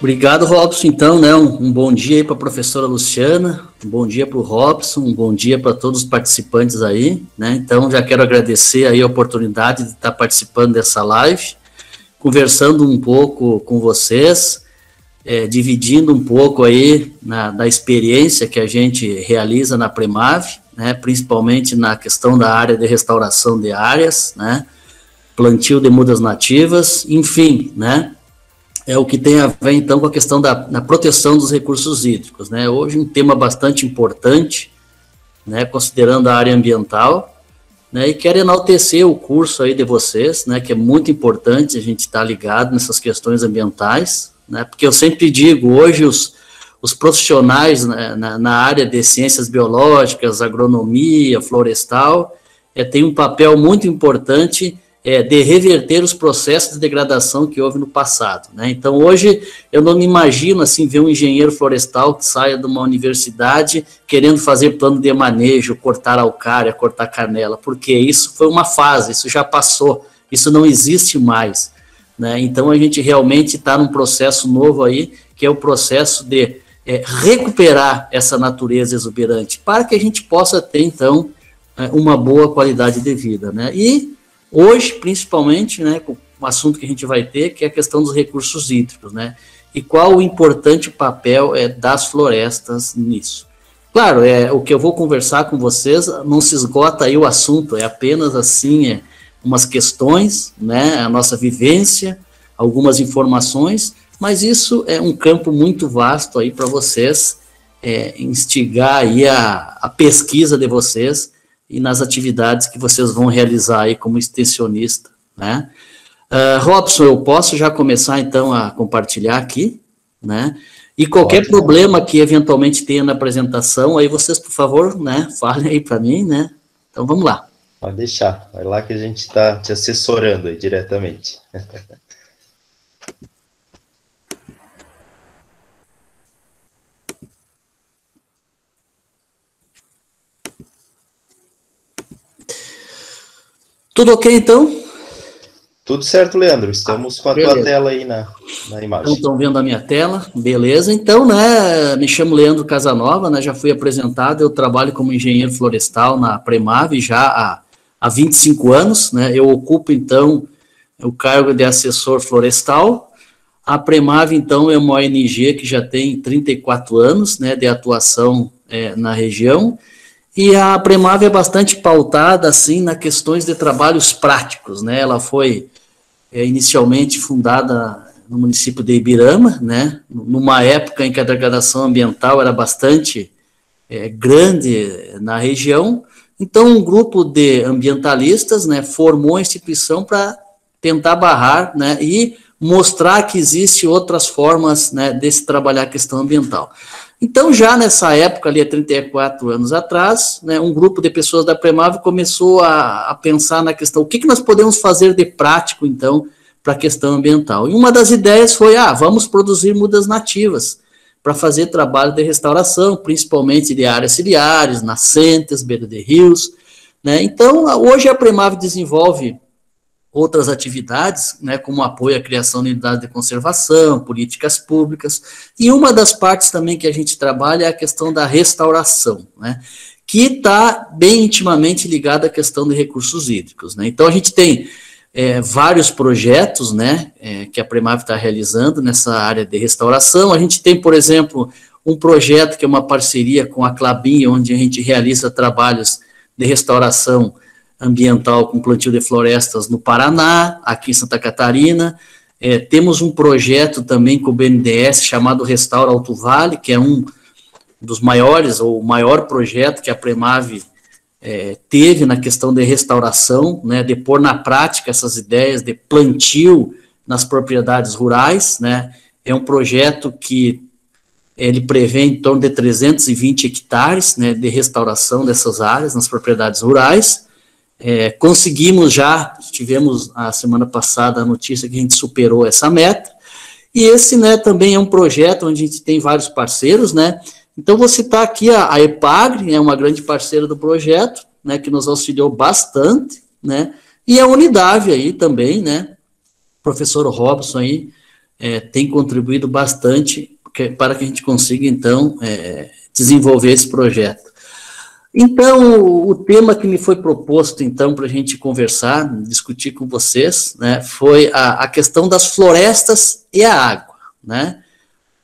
Obrigado, Robson. Então, né, um bom dia aí para a professora Luciana, um bom dia para o Robson, um bom dia para todos os participantes aí, né? Então, já quero agradecer aí a oportunidade de estar participando dessa live, conversando um pouco com vocês, dividindo um pouco aí da experiência que a gente realiza na Premave, né, principalmente na questão da área de restauração de áreas, né, plantio de mudas nativas, enfim, né, é o que tem a ver, então, com a questão da proteção dos recursos hídricos, né? Hoje um tema bastante importante, né, considerando a área ambiental, né, e quero enaltecer o curso aí de vocês, né, que é muito importante a gente estar ligado nessas questões ambientais, né, porque eu sempre digo, hoje os profissionais, né, na área de ciências biológicas, agronomia, florestal, têm um papel muito importante de reverter os processos de degradação que houve no passado, né? Então, hoje, eu não me imagino, assim, ver um engenheiro florestal que saia de uma universidade querendo fazer plano de manejo, cortar araucária, cortar canela, porque isso foi uma fase, isso já passou, isso não existe mais, né? Então, a gente realmente está num processo novo aí, que é o processo de recuperar essa natureza exuberante, para que a gente possa ter, então, uma boa qualidade de vida, né? E hoje, principalmente, né, com o assunto que a gente vai ter, que é a questão dos recursos hídricos, né, e qual o importante papel das florestas nisso. Claro, o que eu vou conversar com vocês, não se esgota aí o assunto, é apenas, assim, umas questões, né, a nossa vivência, algumas informações, mas isso é um campo muito vasto aí para vocês instigar aí a pesquisa de vocês, e nas atividades que vocês vão realizar aí como extensionista, né? Robson, eu posso já começar, então, a compartilhar aqui, né? E qualquer problema que eventualmente tenha na apresentação, aí vocês, por favor, né, falem aí para mim, né? Então, vamos lá. Pode deixar, vai lá que a gente está te assessorando aí diretamente. Tudo ok, então? Tudo certo, Leandro. Estamos com a tua tela aí na imagem. Então, estão vendo a minha tela, beleza. Então, né, me chamo Leandro Casanova, né, já fui apresentado, eu trabalho como engenheiro florestal na Premave já há 25 anos, né, eu ocupo, então, o cargo de assessor florestal. A Premave, então, é uma ONG que já tem 34 anos, né, de atuação na região. E a Premave é bastante pautada, assim, nas questões de trabalhos práticos, né? Ela foi inicialmente fundada no município de Ibirama, né? Numa época em que a degradação ambiental era bastante grande na região. Então, um grupo de ambientalistas, né, formou a instituição para tentar barrar, né, e mostrar que existem outras formas, né, de se trabalhar a questão ambiental. Então, já nessa época, ali há 34 anos atrás, né, um grupo de pessoas da Premave começou a pensar na questão, o que nós podemos fazer de prático, então, para a questão ambiental. E uma das ideias foi, vamos produzir mudas nativas para fazer trabalho de restauração, principalmente de áreas ciliares, nascentes, beira de rios, né? Então, hoje a Premave desenvolve outras atividades, né, como apoio à criação de unidades de conservação, políticas públicas, e uma das partes também que a gente trabalha é a questão da restauração, né, que está bem intimamente ligada à questão de recursos hídricos, né. Então, a gente tem vários projetos, né, que a Premave está realizando nessa área de restauração. A gente tem, por exemplo, um projeto que é uma parceria com a Klabin, onde a gente realiza trabalhos de restauração ambiental com plantio de florestas no Paraná, aqui em Santa Catarina. Temos um projeto também com o BNDES chamado Restaura Alto Vale, que é um dos maiores, ou o maior projeto que a Premave teve na questão de restauração, né, de pôr na prática essas ideias de plantio nas propriedades rurais, né. É um projeto que ele prevê em torno de 320 hectares, né, de restauração dessas áreas nas propriedades rurais. Conseguimos já, tivemos a semana passada a notícia que a gente superou essa meta, e esse, né, também é um projeto onde a gente tem vários parceiros, né. Então vou citar aqui a EPAGRE, é uma grande parceira do projeto, né, que nos auxiliou bastante, né, e a Unidade aí também, né, professor Robson aí, tem contribuído bastante para que a gente consiga, então, desenvolver esse projeto. Então, o tema que me foi proposto, então, para a gente conversar, discutir com vocês, né, foi a questão das florestas e a água, né?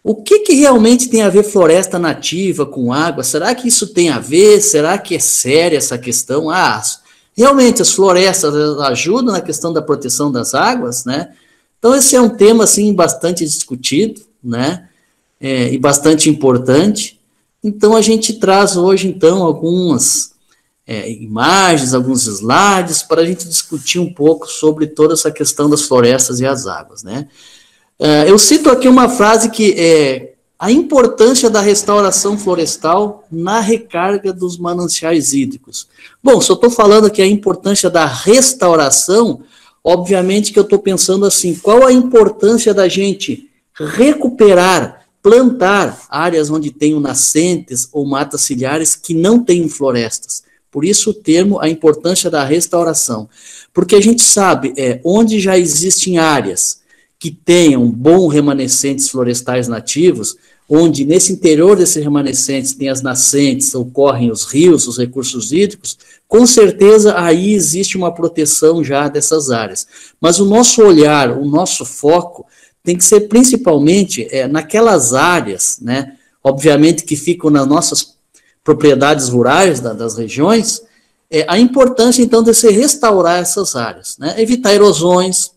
O que realmente tem a ver floresta nativa com água? Será que isso tem a ver? Será que é séria essa questão? Realmente as florestas ajudam na questão da proteção das águas, né? Então, esse é um tema, assim, bastante discutido, né? E bastante importante. Então, a gente traz hoje, então, algumas imagens, alguns slides, para a gente discutir um pouco sobre toda essa questão das florestas e as águas, né? Eu cito aqui uma frase que é a importância da restauração florestal na recarga dos mananciais hídricos. Bom, se eu estou falando aqui a importância da restauração, obviamente que eu estou pensando assim, qual a importância da gente recuperar, plantar áreas onde tenham nascentes ou matas ciliares que não tenham florestas. Por isso o termo, a importância da restauração. Porque a gente sabe, onde já existem áreas que tenham bons remanescentes florestais nativos, onde nesse interior desses remanescentes tem as nascentes, ocorrem os rios, os recursos hídricos, com certeza aí existe uma proteção já dessas áreas. Mas o nosso olhar, o nosso foco, tem que ser principalmente naquelas áreas, né, obviamente que ficam nas nossas propriedades rurais das regiões, a importância então de se restaurar essas áreas, né, evitar erosões,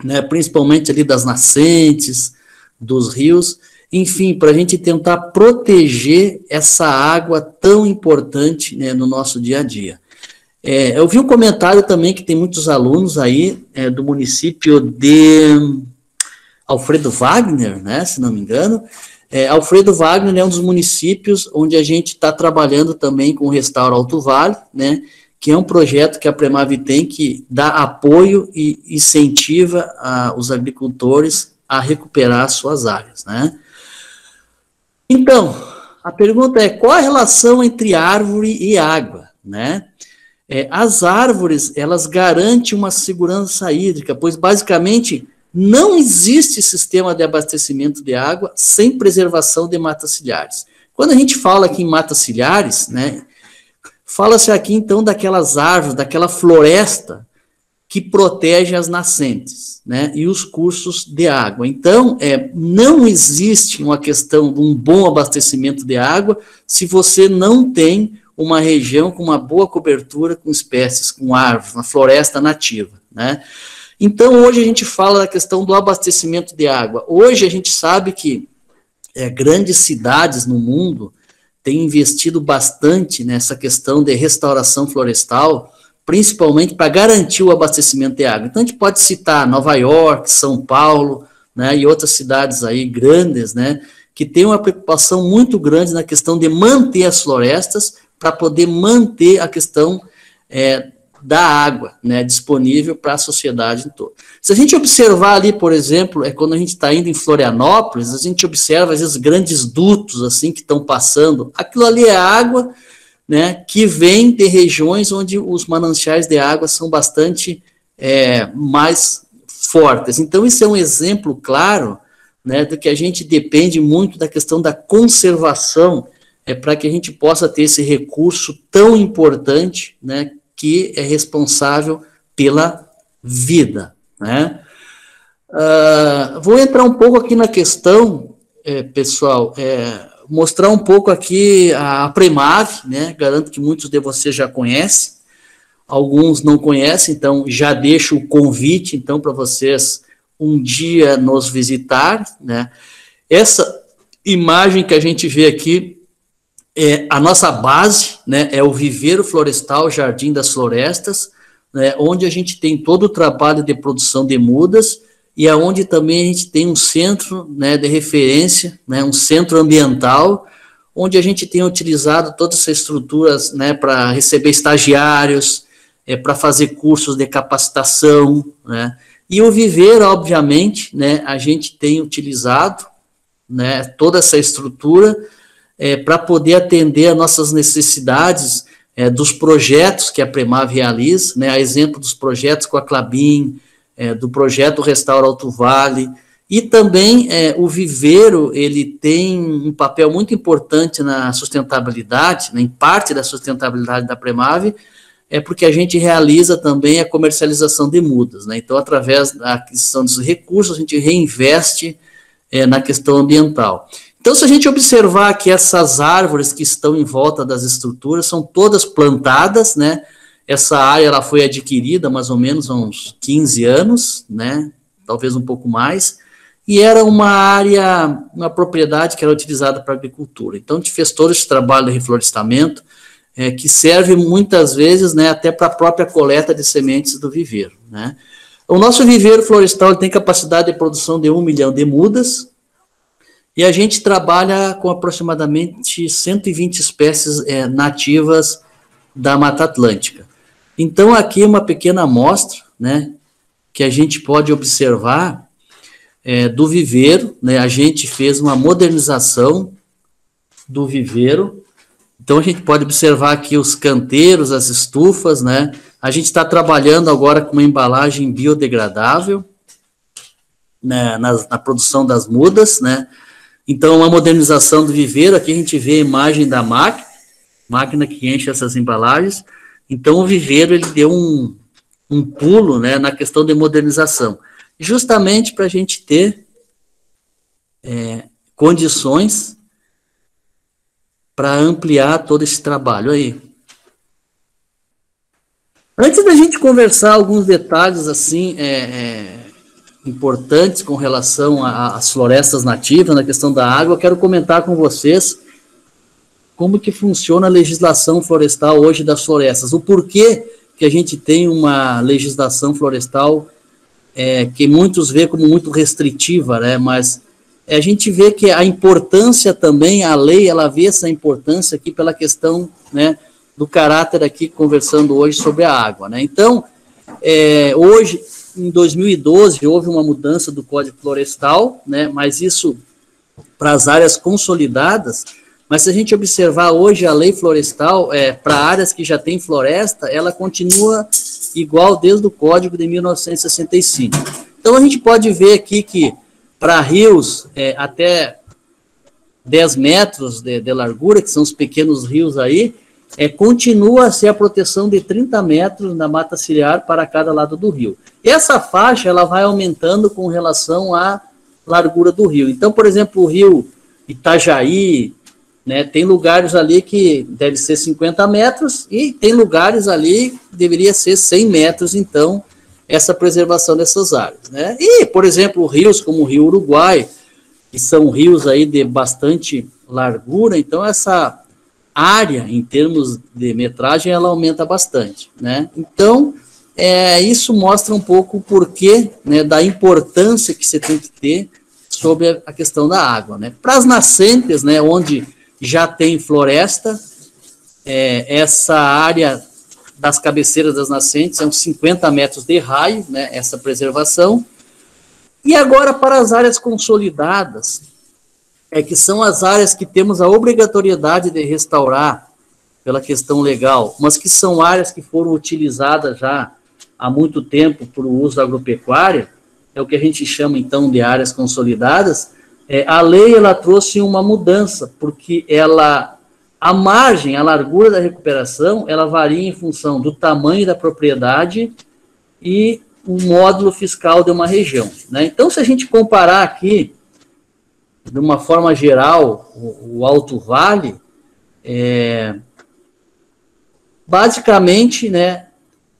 né, principalmente ali das nascentes, dos rios, enfim, para a gente tentar proteger essa água tão importante, né, no nosso dia a dia. Eu vi um comentário também que tem muitos alunos aí do município de Alfredo Wagner, né, se não me engano. Alfredo Wagner é um dos municípios onde a gente está trabalhando também com o Restaura Alto Vale, né, que é um projeto que a Premav tem que dá apoio e incentiva os agricultores a recuperar suas áreas, né. Então, a pergunta é, qual a relação entre árvore e água, né? As árvores, elas garantem uma segurança hídrica, pois basicamente não existe sistema de abastecimento de água sem preservação de matas ciliares. Quando a gente fala aqui em matas ciliares, né, fala-se aqui então daquelas árvores, daquela floresta que protege as nascentes, né, e os cursos de água. Então, não existe uma questão de um bom abastecimento de água se você não tem uma região com uma boa cobertura com espécies, com árvores, uma floresta nativa, né. Então, hoje a gente fala da questão do abastecimento de água. Hoje a gente sabe que grandes cidades no mundo têm investido bastante nessa questão de restauração florestal, principalmente para garantir o abastecimento de água. Então, a gente pode citar Nova York, São Paulo, né, e outras cidades aí grandes, né, que têm uma preocupação muito grande na questão de manter as florestas para poder manter a questão da água, né, disponível para a sociedade em todo. Se a gente observar ali, por exemplo, quando a gente está indo em Florianópolis, a gente observa, às vezes, grandes dutos, assim, que estão passando. Aquilo ali é água, né, que vem de regiões onde os mananciais de água são bastante mais fortes. Então, isso é um exemplo claro, né, de que a gente depende muito da questão da conservação, para que a gente possa ter esse recurso tão importante, né, que é responsável pela vida, né. Vou entrar um pouco aqui na questão, pessoal, mostrar um pouco aqui a Premav, né, garanto que muitos de vocês já conhecem, alguns não conhecem, então já deixo o convite, então, para vocês um dia nos visitar, né. Essa imagem que a gente vê aqui a nossa base, né, é o Viveiro Florestal Jardim das Florestas, né, onde a gente tem todo o trabalho de produção de mudas e aonde também a gente tem um centro, né, de referência, né, um centro ambiental, onde a gente tem utilizado todas essas estruturas, né, para receber estagiários, para fazer cursos de capacitação, né, e o Viveiro, obviamente, né, a gente tem utilizado, né, toda essa estrutura para poder atender às nossas necessidades dos projetos que a Premav realiza, né, a exemplo dos projetos com a Klabin, do projeto Restaura Alto Vale, E também o viveiro, ele tem um papel muito importante na sustentabilidade, né, em parte da sustentabilidade da Premave, porque a gente realiza também a comercialização de mudas, né? Então, através da aquisição desses recursos, a gente reinveste na questão ambiental. Então, se a gente observar que essas árvores que estão em volta das estruturas são todas plantadas, né? Essa área ela foi adquirida mais ou menos há uns 15 anos, né? Talvez um pouco mais, e era uma área, uma propriedade que era utilizada para agricultura. Então, a gente fez todo esse trabalho de reflorestamento, que serve muitas vezes, né, até para a própria coleta de sementes do viveiro, né. O nosso viveiro florestal tem capacidade de produção de 1 milhão de mudas, e a gente trabalha com aproximadamente 120 espécies nativas da Mata Atlântica. Então, aqui é uma pequena amostra, né, que a gente pode observar do viveiro, né, a gente fez uma modernização do viveiro. Então, a gente pode observar aqui os canteiros, as estufas, né? A gente está trabalhando agora com uma embalagem biodegradável, né, na produção das mudas, né? Então, uma modernização do viveiro. Aqui a gente vê a imagem da máquina que enche essas embalagens. Então, o viveiro, ele deu um pulo, né, na questão de modernização, justamente para a gente ter condições para ampliar todo esse trabalho aí. Antes da gente conversar alguns detalhes assim importantes com relação às florestas nativas, na questão da água, eu quero comentar com vocês como que funciona a legislação florestal hoje das florestas, o porquê que a gente tem uma legislação florestal que muitos vê como muito restritiva, né, mas a gente vê que a importância também, a lei, ela vê essa importância aqui pela questão, né, do caráter aqui, conversando hoje sobre a água, né. Então, hoje, em 2012, houve uma mudança do Código Florestal, né, mas isso para as áreas consolidadas, mas se a gente observar hoje a lei florestal, para áreas que já têm floresta, ela continua igual desde o Código de 1965. Então, a gente pode ver aqui que para rios até 10 metros de largura, que são os pequenos rios aí, continua a ser a proteção de 30 metros na mata ciliar para cada lado do rio. Essa faixa ela vai aumentando com relação à largura do rio. Então, por exemplo, o rio Itajaí, né, tem lugares ali que deve ser 50 metros e tem lugares ali que deveria ser 100 metros, então, essa preservação dessas áreas, né? E, por exemplo, rios como o Rio Uruguai, que são rios aí de bastante largura, então essa área, em termos de metragem, ela aumenta bastante, né? Então, isso mostra um pouco o porquê, né, da importância que você tem que ter sobre a questão da água, né? Para as nascentes, né, onde já tem floresta, essa área das cabeceiras das nascentes, são 50 metros de raio, né, essa preservação. E agora para as áreas consolidadas, que são as áreas que temos a obrigatoriedade de restaurar pela questão legal, mas que são áreas que foram utilizadas já há muito tempo para o uso agropecuário, é o que a gente chama então de áreas consolidadas. A lei ela trouxe uma mudança, porque a margem, a largura da recuperação, ela varia em função do tamanho da propriedade e o módulo fiscal de uma região, né? Então, se a gente comparar aqui, de uma forma geral, o Alto Vale, basicamente, né,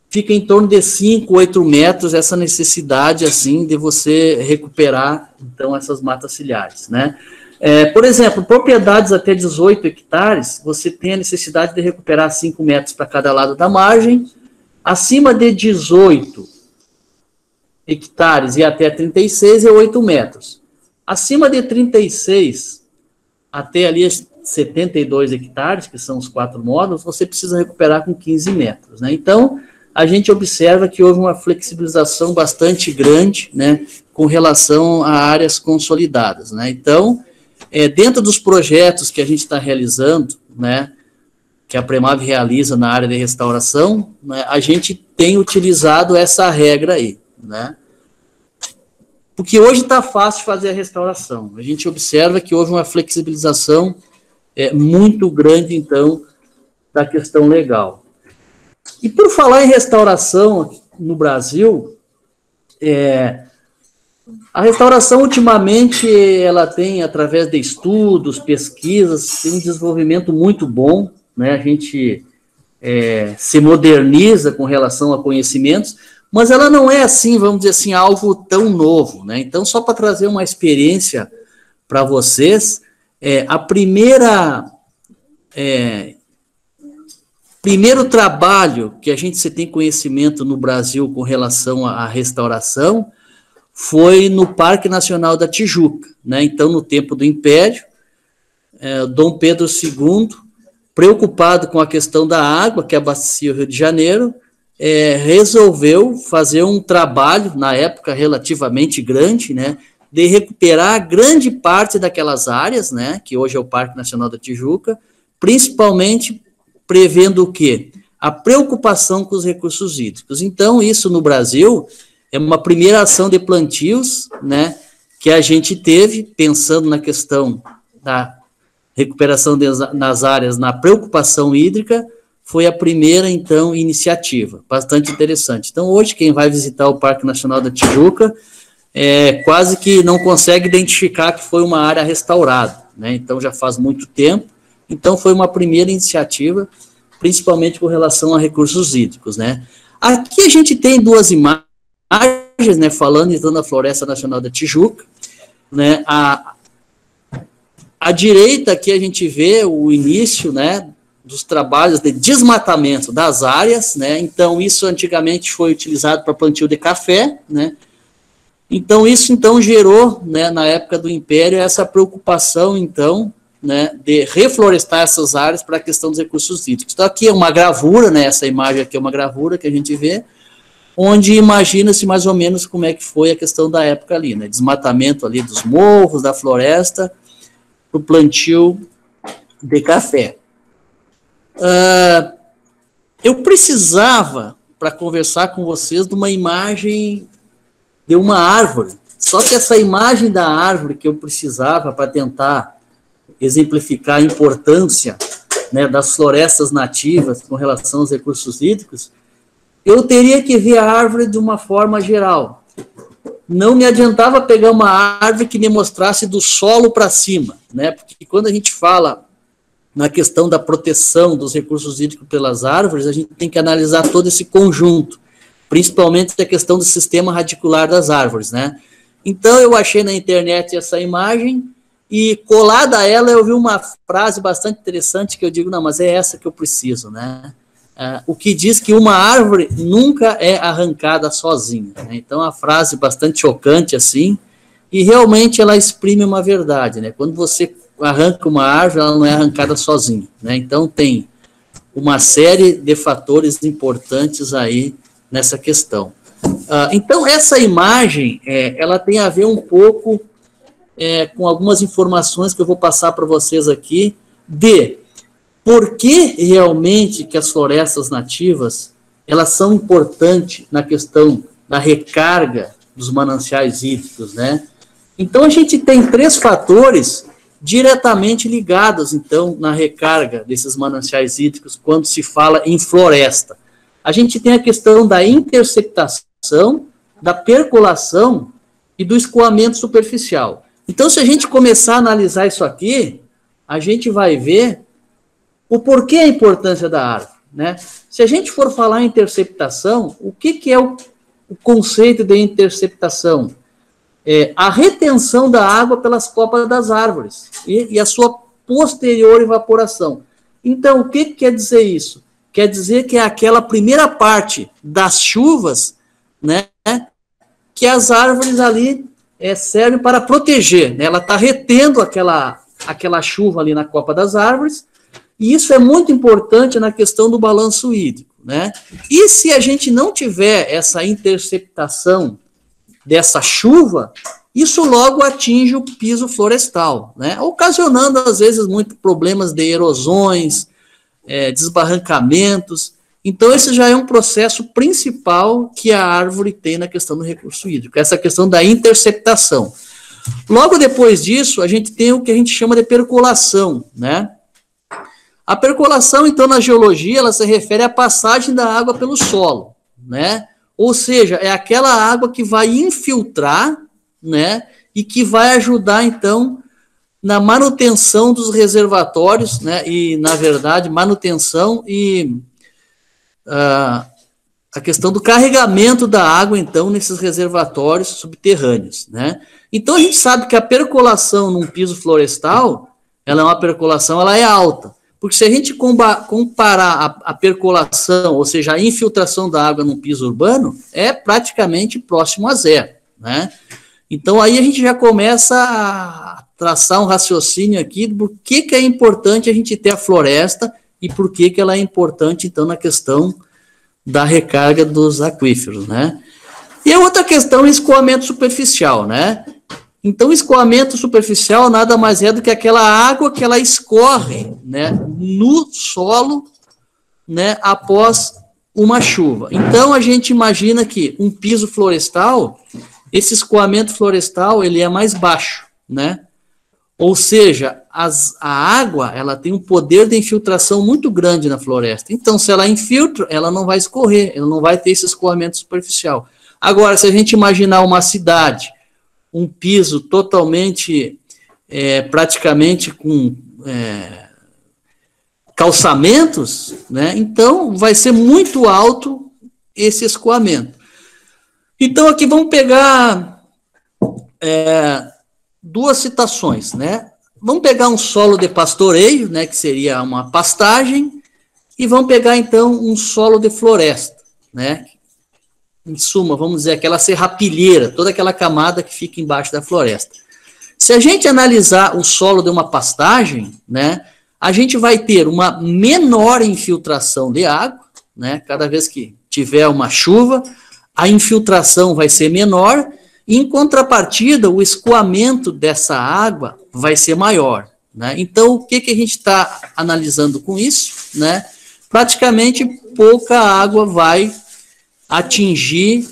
fica em torno de 5, 8 metros essa necessidade, assim, de você recuperar, então, essas matas ciliares, né? Por exemplo, propriedades até 18 hectares, você tem a necessidade de recuperar 5 metros para cada lado da margem. Acima de 18 hectares e até 36 é 8 metros. Acima de 36 até ali 72 hectares, que são os 4 módulos, você precisa recuperar com 15 metros, né? Então, a gente observa que houve uma flexibilização bastante grande, né, com relação a áreas consolidadas, né? Então, dentro dos projetos que a gente está realizando, né, que a Premave realiza na área de restauração, né, a gente tem utilizado essa regra aí, né? porque hoje está fácil fazer a restauração. A gente observa que houve uma flexibilização muito grande, então, da questão legal. E por falar em restauração no Brasil, a restauração, ultimamente, ela tem, através de estudos, pesquisas, tem um desenvolvimento muito bom, né? A gente se moderniza com relação a conhecimentos, mas ela não é assim, vamos dizer assim, algo tão novo, né? Então, só para trazer uma experiência para vocês, primeiro trabalho que a gente tem conhecimento no Brasil com relação à restauração foi no Parque Nacional da Tijuca, né? Então, no tempo do Império, Dom Pedro II, preocupado com a questão da água que abastecia o Rio de Janeiro, resolveu fazer um trabalho, na época relativamente grande, né, de recuperar grande parte daquelas áreas, né, que hoje é o Parque Nacional da Tijuca, principalmente prevendo o quê? A preocupação com os recursos hídricos. Então, isso no Brasil é uma primeira ação de plantios, né, que a gente teve, pensando na questão da recuperação nas áreas, na preocupação hídrica, foi a primeira, então, iniciativa, bastante interessante. Então, hoje, quem vai visitar o Parque Nacional da Tijuca, quase que não consegue identificar que foi uma área restaurada, né? Então, já faz muito tempo. Então, foi uma primeira iniciativa, principalmente com relação a recursos hídricos, né? Aqui a gente tem duas imagens, né, falando então da Floresta Nacional da Tijuca, né? À direita aqui a gente vê o início, né, dos trabalhos de desmatamento das áreas, né? Então, isso antigamente foi utilizado para plantio de café, né? Então, isso então gerou, né, na época do Império, essa preocupação, então, né, de reflorestar essas áreas para a questão dos recursos hídricos. Então, aqui é uma gravura, né, essa imagem aqui é uma gravura que a gente vê, onde imagina-se mais ou menos como é que foi a questão da época ali, né? Desmatamento ali dos morros, da floresta, para o plantio de café. Eu precisava, para conversar com vocês, de uma imagem de uma árvore. Só que essa imagem da árvore que eu precisava para tentar exemplificar a importância, né, das florestas nativas com relação aos recursos hídricos, eu teria que ver a árvore de uma forma geral. Não me adiantava pegar uma árvore que me mostrasse do solo para cima, né? Porque quando a gente fala na questão da proteção dos recursos hídricos pelas árvores, a gente tem que analisar todo esse conjunto, principalmente a questão do sistema radicular das árvores, né? Então, eu achei na internet essa imagem e, colada a ela, eu vi uma frase bastante interessante que eu digo, não, mas é essa que eu preciso, né? O que diz que uma árvore nunca é arrancada sozinha, né? Então, a frase bastante chocante, assim, e realmente ela exprime uma verdade, né? Quando você arranca uma árvore, ela não é arrancada sozinha, né? Então, tem uma série de fatores importantes aí nessa questão. Então, essa imagem, ela tem a ver um pouco com algumas informações que eu vou passar para vocês aqui, de por que realmente que as florestas nativas, elas são importantes na questão da recarga dos mananciais hídricos, né? Então, a gente tem 3 fatores diretamente ligados, então, na recarga desses mananciais hídricos quando se fala em floresta. A gente tem a questão da interceptação, da percolação e do escoamento superficial. Então, se a gente começar a analisar isso aqui, a gente vai ver o porquê a importância da árvore, né? Se a gente for falar em interceptação, o que é o conceito de interceptação? A retenção da água pelas copas das árvores e a sua posterior evaporação. Então, o que quer dizer isso? Quer dizer que é aquela primeira parte das chuvas, né, que as árvores ali servem para proteger, né? Ela está retendo aquela chuva ali na copa das árvores, e isso é muito importante na questão do balanço hídrico, né? E se a gente não tiver essa interceptação dessa chuva, isso logo atinge o piso florestal, né? Ocasionando, às vezes, muitos problemas de erosões, desbarrancamentos. Então, esse já é um processo principal que a árvore tem na questão do recurso hídrico, essa questão da interceptação. Logo depois disso, a gente tem o que a gente chama de percolação, né? A percolação, então, na geologia, ela se refere à passagem da água pelo solo, né? Ou seja, é aquela água que vai infiltrar, né? E que vai ajudar, então, na manutenção dos reservatórios, né? E, na verdade, manutenção e a questão do carregamento da água, então, nesses reservatórios subterrâneos, né? Então, a gente sabe que a percolação num piso florestal, ela é uma percolação, ela é alta. Porque se a gente comparar a percolação, ou seja, a infiltração da água num piso urbano, é praticamente próximo a zero, né? Então, aí a gente já começa a traçar um raciocínio aqui do que é importante a gente ter a floresta e por que ela é importante, então, na questão da recarga dos aquíferos, né? E a outra questão é o escoamento superficial, né? Então, o escoamento superficial nada mais é do que aquela água que ela escorre, né, no solo, né, após uma chuva. Então, a gente imagina que um piso florestal, esse escoamento florestal, ele é mais baixo, né? Ou seja, a água, ela tem um poder de infiltração muito grande na floresta. Então, se ela infiltra, ela não vai escorrer, ela não vai ter esse escoamento superficial. Agora, se a gente imaginar uma cidade, um piso totalmente, praticamente com calçamentos, né? Então vai ser muito alto esse escoamento. Então aqui vamos pegar duas situações, né? Vamos pegar um solo de pastoreio, né, que seria uma pastagem, e vamos pegar então um solo de floresta, né? Em suma, vamos dizer, aquela serrapilheira, toda aquela camada que fica embaixo da floresta. Se a gente analisar o solo de uma pastagem, né, a gente vai ter uma menor infiltração de água, né, cada vez que tiver uma chuva, a infiltração vai ser menor, e em contrapartida, o escoamento dessa água vai ser maior, né? Então, o que a gente está analisando com isso, né? Praticamente pouca água vai atingir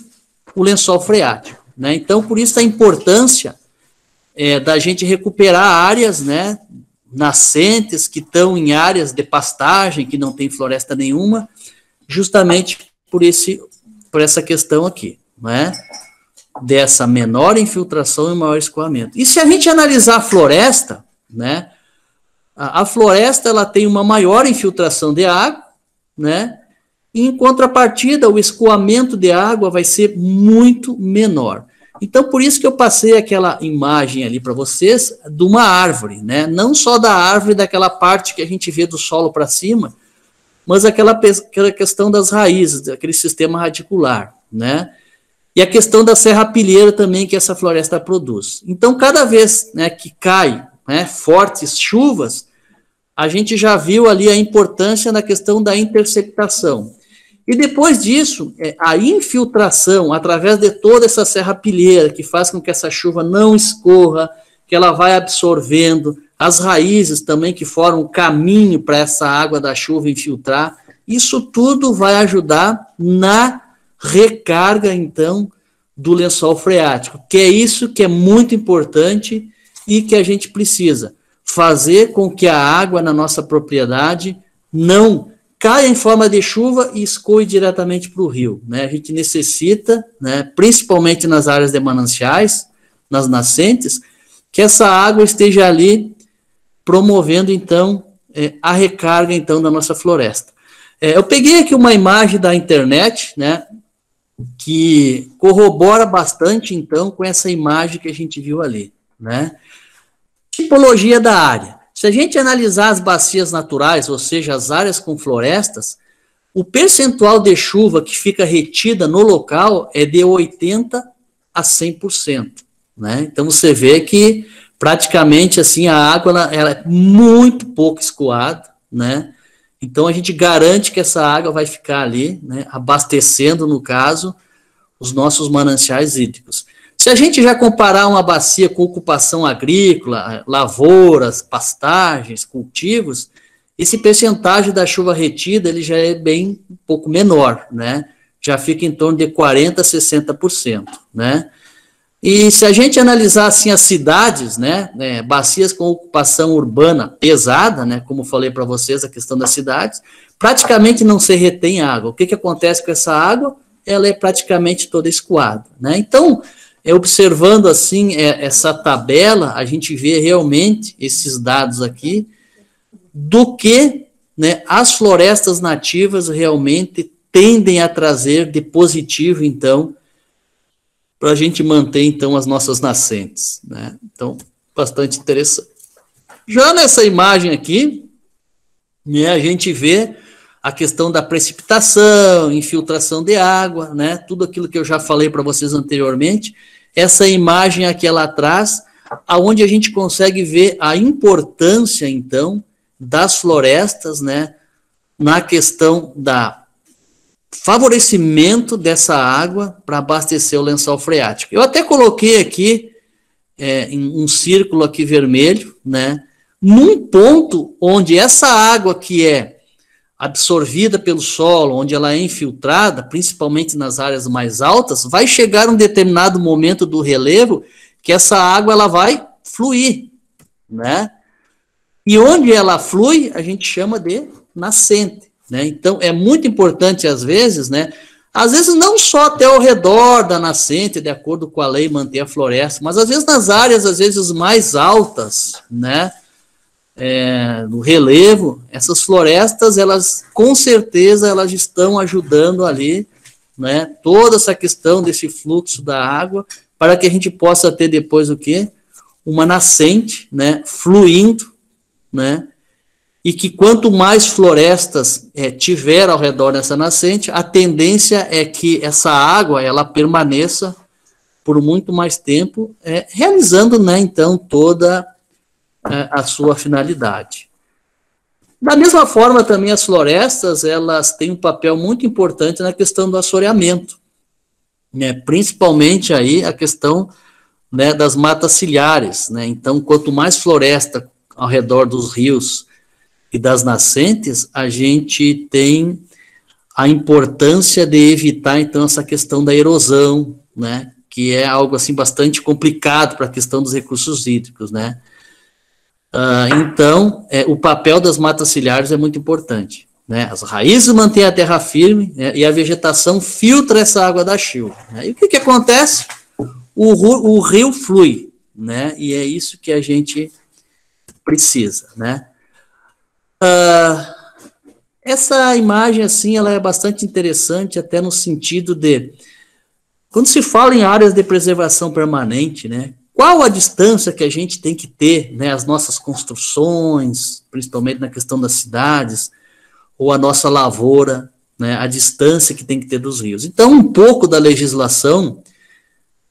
o lençol freático, né? Então, por isso a importância da gente recuperar áreas, né, nascentes que estão em áreas de pastagem, que não tem floresta nenhuma, justamente por essa questão aqui, né, dessa menor infiltração e maior escoamento. E se a gente analisar a floresta, né, a floresta ela tem uma maior infiltração de água, né, e em contrapartida, o escoamento de água vai ser muito menor. Então, por isso que eu passei aquela imagem ali para vocês de uma árvore, né? Não só da árvore, daquela parte que a gente vê do solo para cima, mas aquela questão das raízes, daquele sistema radicular, né? E a questão da serrapilheira também que essa floresta produz. Então, cada vez, né, que cai, né, fortes chuvas, a gente já viu ali a importância na questão da interceptação. E depois disso, a infiltração, através de toda essa serrapilheira, que faz com que essa chuva não escorra, que ela vai absorvendo, as raízes também que formam o caminho para essa água da chuva infiltrar, isso tudo vai ajudar na recarga, então, do lençol freático, que é isso que é muito importante e que a gente precisa fazer com que a água na nossa propriedade não caia em forma de chuva e escoe diretamente para o rio, né? A gente necessita, né, principalmente nas áreas de mananciais, nas nascentes, que essa água esteja ali promovendo, então, a recarga, então, da nossa floresta. Eu peguei aqui uma imagem da internet, né, que corrobora bastante, então, com essa imagem que a gente viu ali, né? Tipologia da área. Se a gente analisar as bacias naturais, ou seja, as áreas com florestas, o percentual de chuva que fica retida no local é de 80% a 100%, né? Então, você vê que praticamente assim, a água ela é muito pouco escoada, né? Então, a gente garante que essa água vai ficar ali, né, abastecendo, no caso, os nossos mananciais hídricos. Se a gente já comparar uma bacia com ocupação agrícola, lavouras, pastagens, cultivos, esse percentagem da chuva retida, ele já é bem um pouco menor, né? Já fica em torno de 40% a 60%, né? E se a gente analisar, assim, as cidades, né, bacias com ocupação urbana pesada, né, como falei para vocês, a questão das cidades, praticamente não se retém água. O que acontece com essa água? Ela é praticamente toda escoada, né? Então, observando, assim, essa tabela, a gente vê realmente esses dados aqui, do que, né, as florestas nativas realmente tendem a trazer de positivo, então, para a gente manter, então, as nossas nascentes, né? Então, bastante interessante. Já nessa imagem aqui, né, a gente vê a questão da precipitação, infiltração de água, né? Tudo aquilo que eu já falei para vocês anteriormente. Essa imagem aqui lá atrás, aonde a gente consegue ver a importância, então, das florestas, né, na questão da favorecimento dessa água para abastecer o lençol freático. Eu até coloquei aqui em um círculo aqui vermelho, né, num ponto onde essa água que é absorvida pelo solo, onde ela é infiltrada, principalmente nas áreas mais altas, vai chegar um determinado momento do relevo que essa água ela vai fluir, né? E onde ela flui, a gente chama de nascente, né? Então, é muito importante, às vezes, né? Às vezes, não só até ao redor da nascente, de acordo com a lei, manter a floresta, mas, às vezes, nas áreas, às vezes, mais altas, né? No relevo, essas florestas, elas, com certeza, elas estão ajudando ali, né? Toda essa questão desse fluxo da água, para que a gente possa ter depois o quê? Uma nascente, né? Fluindo, né? E que quanto mais florestas tiver ao redor dessa nascente, a tendência é que essa água ela permaneça por muito mais tempo, realizando, né, então, toda a sua finalidade. Da mesma forma, também as florestas, elas têm um papel muito importante na questão do assoreamento, né, principalmente aí a questão, né, das matas ciliares, né? Então, quanto mais floresta ao redor dos rios e das nascentes, a gente tem a importância de evitar, então, essa questão da erosão, né, que é algo, assim, bastante complicado para a questão dos recursos hídricos, né. Então, o papel das matas ciliares é muito importante, né, as raízes mantêm a terra firme, né, e a vegetação filtra essa água da chuva, né? E o que acontece? O rio flui, né, e é isso que a gente precisa, né. Essa imagem, assim, ela é bastante interessante, até no sentido de, quando se fala em áreas de preservação permanente, né, qual a distância que a gente tem que ter, né, as nossas construções, principalmente na questão das cidades, ou a nossa lavoura, né, a distância que tem que ter dos rios. Então, um pouco da legislação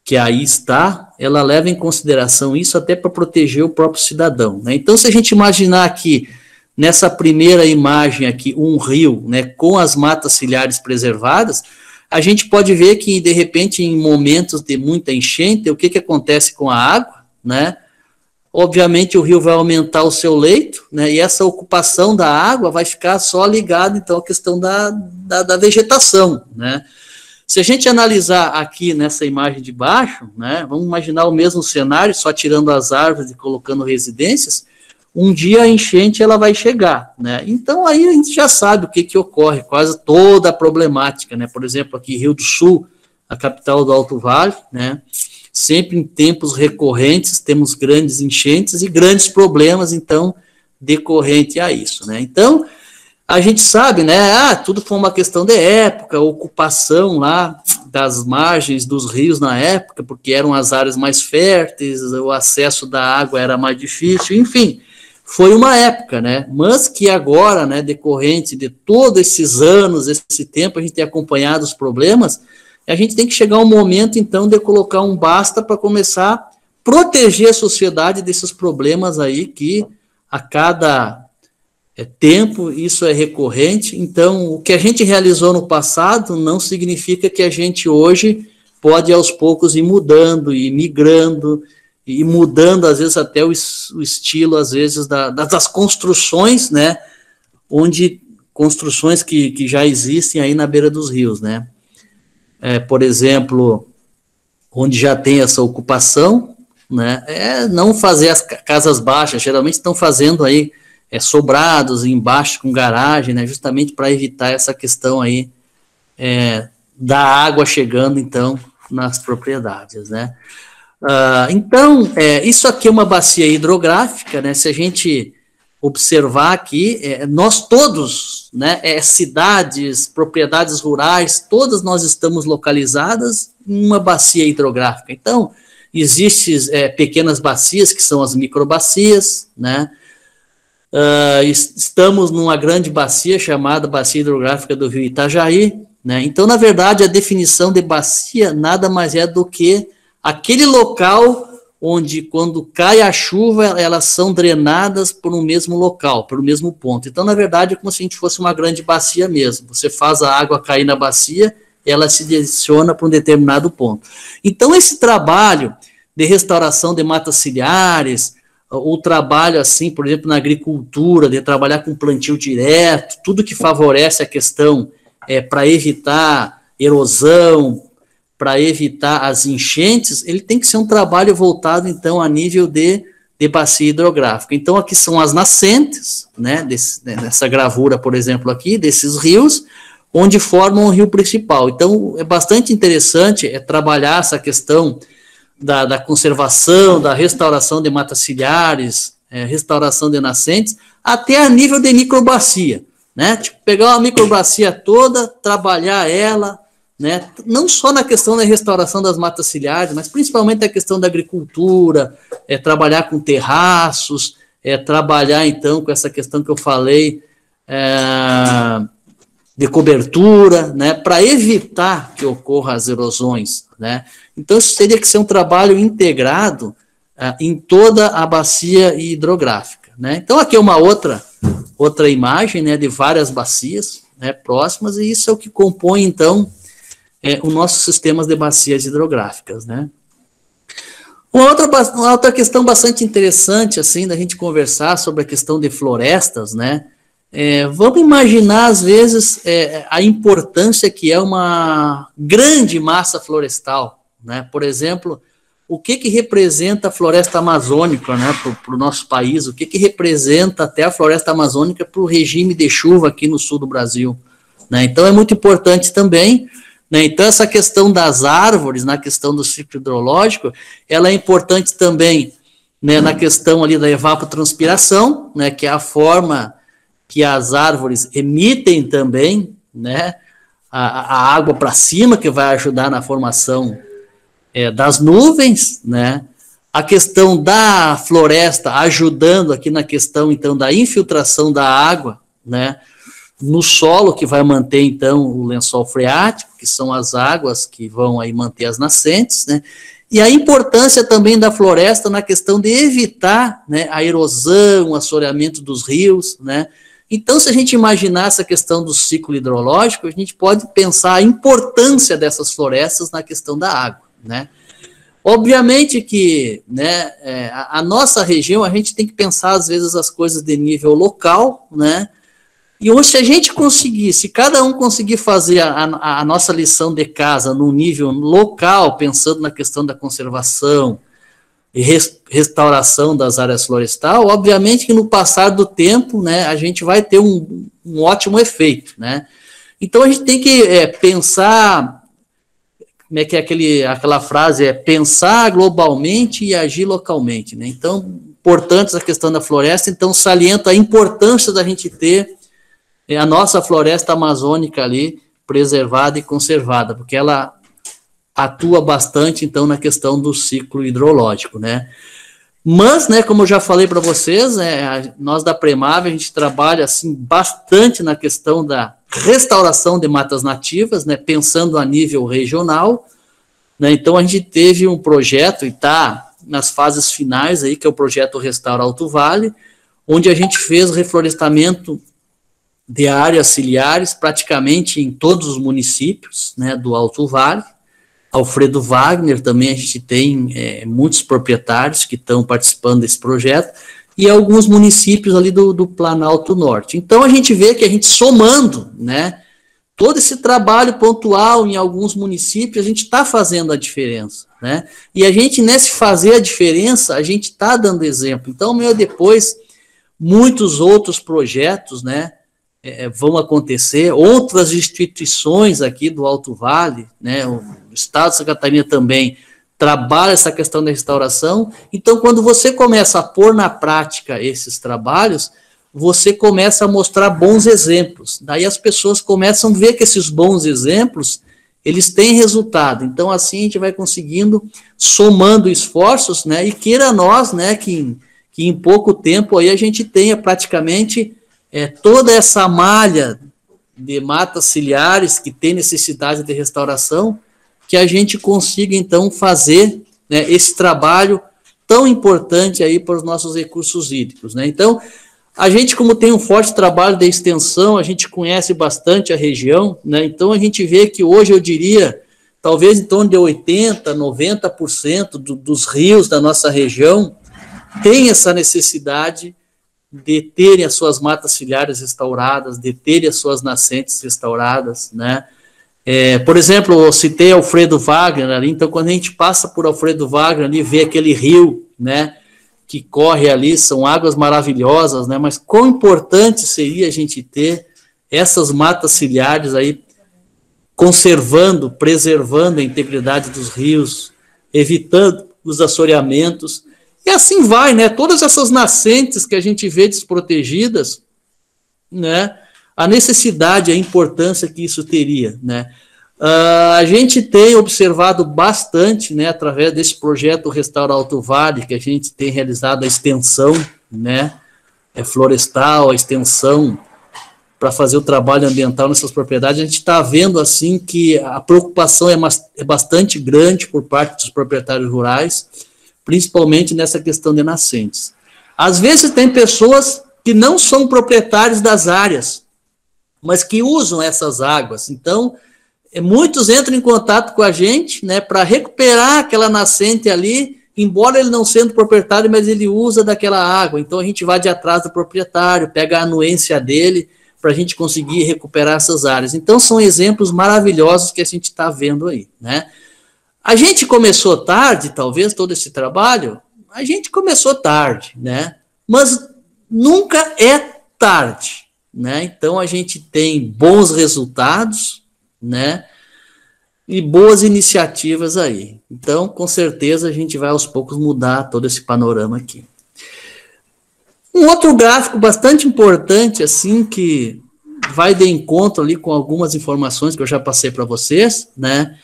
que aí está, ela leva em consideração isso até para proteger o próprio cidadão, né. Então, se a gente imaginar aqui, nessa primeira imagem aqui, um rio, né, com as matas ciliares preservadas, a gente pode ver que, de repente, em momentos de muita enchente, o que acontece com a água, né? Obviamente, o rio vai aumentar o seu leito, né, e essa ocupação da água vai ficar só ligada, então, à questão da vegetação, né? Se a gente analisar aqui nessa imagem de baixo, né, vamos imaginar o mesmo cenário, só tirando as árvores e colocando residências, um dia a enchente ela vai chegar, né? Então aí a gente já sabe o que ocorre, quase toda a problemática, né? Por exemplo, aqui Rio do Sul, a capital do Alto Vale, né? Sempre em tempos recorrentes temos grandes enchentes e grandes problemas, então, decorrente a isso, né? Então, a gente sabe, né? Tudo foi uma questão de época, ocupação lá das margens dos rios na época, porque eram as áreas mais férteis, o acesso da água era mais difícil, enfim. Foi uma época, né, mas que agora, né, decorrente de todos esses anos, esse tempo, a gente tem acompanhado os problemas, a gente tem que chegar um momento, então, de colocar um basta para começar a proteger a sociedade desses problemas aí, que a cada tempo isso é recorrente. Então, o que a gente realizou no passado não significa que a gente hoje pode, aos poucos, ir mudando e migrando, e mudando, às vezes, até o estilo, às vezes, das construções, né, onde construções que já existem aí na beira dos rios, né? Por exemplo, onde já tem essa ocupação, né? Não fazer as casas baixas, geralmente estão fazendo aí sobrados embaixo com garagem, né? Justamente para evitar essa questão aí da água chegando, então, nas propriedades, né? Então, isso aqui é uma bacia hidrográfica, né? Se a gente observar aqui, nós todos, né, cidades, propriedades rurais, todas nós estamos localizadas em uma bacia hidrográfica. Então, existem pequenas bacias, que são as microbacias, né? Estamos numa grande bacia chamada Bacia Hidrográfica do Rio Itajaí, né? Então, na verdade, a definição de bacia nada mais é do que aquele local onde, quando cai a chuva, elas são drenadas por um mesmo local, pelo mesmo ponto. Então, na verdade, é como se a gente fosse uma grande bacia mesmo. Você faz a água cair na bacia, ela se direciona para um determinado ponto. Então, esse trabalho de restauração de matas ciliares, o trabalho, assim, por exemplo, na agricultura, de trabalhar com plantio direto, tudo que favorece a questão para evitar erosão, para evitar as enchentes, ele tem que ser um trabalho voltado, então, a nível de bacia hidrográfica. Então, aqui são as nascentes, né, dessa gravura, por exemplo, aqui, desses rios, onde formam o rio principal. Então, é bastante interessante trabalhar essa questão da conservação, da restauração de matas ciliares, restauração de nascentes, até a nível de microbacia, né? Tipo, pegar uma microbacia toda, trabalhar ela, né? Não só na questão da restauração das matas ciliares, mas principalmente a questão da agricultura, trabalhar com terraços, trabalhar, então, com essa questão que eu falei, de cobertura, né, para evitar que ocorram as erosões, né? Então, isso teria que ser um trabalho integrado em toda a bacia hidrográfica, né? Então, aqui é uma outra imagem, né, de várias bacias, né, próximas, e isso é o que compõe, então, os nossos sistemas de bacias hidrográficas, né? Uma outra questão bastante interessante, assim, da gente conversar sobre a questão de florestas, né? Vamos imaginar, às vezes, a importância que é uma grande massa florestal, né? Por exemplo, o que representa a floresta amazônica, né, para o nosso país, o que representa até a floresta amazônica para o regime de chuva aqui no sul do Brasil, né? Então, é muito importante também, né? Então, essa questão das árvores, na questão do ciclo hidrológico, ela é importante também, né, na questão ali da evapotranspiração, né, que é a forma que as árvores emitem também, né, a água para cima, que vai ajudar na formação das nuvens, né, a questão da floresta ajudando aqui na questão, então, da infiltração da água, né, no solo, que vai manter, então, o lençol freático, que são as águas que vão aí manter as nascentes, né, e a importância também da floresta na questão de evitar, né, a erosão, o assoreamento dos rios, né. Então, se a gente imaginar essa questão do ciclo hidrológico, a gente pode pensar a importância dessas florestas na questão da água, né? Obviamente que, né, a nossa região, a gente tem que pensar, às vezes, as coisas de nível local, né? E hoje, se a gente conseguir, se cada um conseguir fazer a nossa lição de casa no nível local, pensando na questão da conservação e restauração das áreas florestais, obviamente que no passar do tempo, né, a gente vai ter um ótimo efeito, né? Então, a gente tem que pensar, como é que é aquela frase, pensar globalmente e agir localmente, né? Então, importante essa questão da floresta, então saliento a importância da gente ter a nossa floresta amazônica ali preservada e conservada, porque ela atua bastante, então, na questão do ciclo hidrológico, né? Mas, né, como eu já falei para vocês, nós da Premave, a gente trabalha, assim, bastante na questão da restauração de matas nativas, né, pensando a nível regional, né? Então, a gente teve um projeto, e está nas fases finais aí, que é o projeto Restaura Alto Vale, onde a gente fez reflorestamento de áreas ciliares, praticamente em todos os municípios, né, do Alto Vale. Alfredo Wagner também, a gente tem muitos proprietários que estão participando desse projeto, e alguns municípios ali do Planalto Norte. Então, a gente vê que a gente somando, né, todo esse trabalho pontual em alguns municípios, a gente está fazendo a diferença, né? E a gente, nesse fazer a diferença, a gente está dando exemplo. Então, depois, muitos outros projetos, né, vão acontecer, outras instituições aqui do Alto Vale, né, o Estado de Santa Catarina também trabalha essa questão da restauração. Então, quando você começa a pôr na prática esses trabalhos, você começa a mostrar bons exemplos. Daí as pessoas começam a ver que esses bons exemplos, eles têm resultado. Então, assim, a gente vai conseguindo, somando esforços, né, e queira nós, né, que em pouco tempo aí a gente tenha praticamente toda essa malha de matas ciliares que tem necessidade de restauração, que a gente consiga, então, fazer, né, esse trabalho tão importante aí para os nossos recursos hídricos, né? Então, a gente, como tem um forte trabalho de extensão, a gente conhece bastante a região, né? Então a gente vê que hoje, eu diria, talvez em torno de 80%, 90% dos rios da nossa região tem essa necessidade de terem as suas matas ciliares restauradas, de terem as suas nascentes restauradas, né? Por exemplo, eu citei Alfredo Wagner ali, então quando a gente passa por Alfredo Wagner ali, vê aquele rio, né, que corre ali, são águas maravilhosas, né? Mas quão importante seria a gente ter essas matas ciliares aí conservando, preservando a integridade dos rios, evitando os assoreamentos, e assim vai, né? Todas essas nascentes que a gente vê desprotegidas, né? A necessidade, a importância que isso teria, né? A gente tem observado bastante, né, através desse projeto Restaura Alto Vale, que a gente tem realizado a extensão, né, florestal, a extensão para fazer o trabalho ambiental nessas propriedades. A gente está vendo, assim, que a preocupação é bastante grande por parte dos proprietários rurais, principalmente nessa questão de nascentes. Às vezes tem pessoas que não são proprietários das áreas, mas que usam essas águas. Então, muitos entram em contato com a gente, né, para recuperar aquela nascente ali, embora ele não sendo proprietário, mas ele usa daquela água. Então a gente vai de atrás do proprietário, pega a anuência dele, para a gente conseguir recuperar essas áreas. Então são exemplos maravilhosos que a gente está vendo aí, né? A gente começou tarde, talvez, todo esse trabalho, a gente começou tarde, né? Mas nunca é tarde, né? Então a gente tem bons resultados, né, e boas iniciativas aí. Então, com certeza, a gente vai aos poucos mudar todo esse panorama aqui. Um outro gráfico bastante importante, assim, que vai de encontro ali com algumas informações que eu já passei para vocês, né,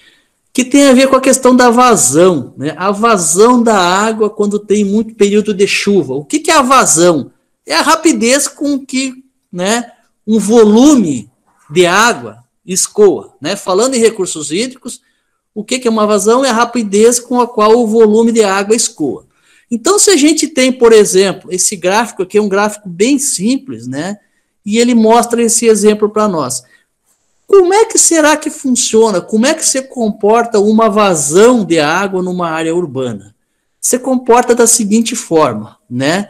que tem a ver com a questão da vazão, né, a vazão da água quando tem muito período de chuva. O que é a vazão? É a rapidez com que, né, um volume de água escoa, né? Falando em recursos hídricos, o que é uma vazão? É a rapidez com a qual o volume de água escoa. Então, se a gente tem, por exemplo, esse gráfico aqui é um gráfico bem simples, né? E ele mostra esse exemplo para nós. Como é que será que funciona? Como é que se comporta uma vazão de água numa área urbana? Se comporta da seguinte forma, né?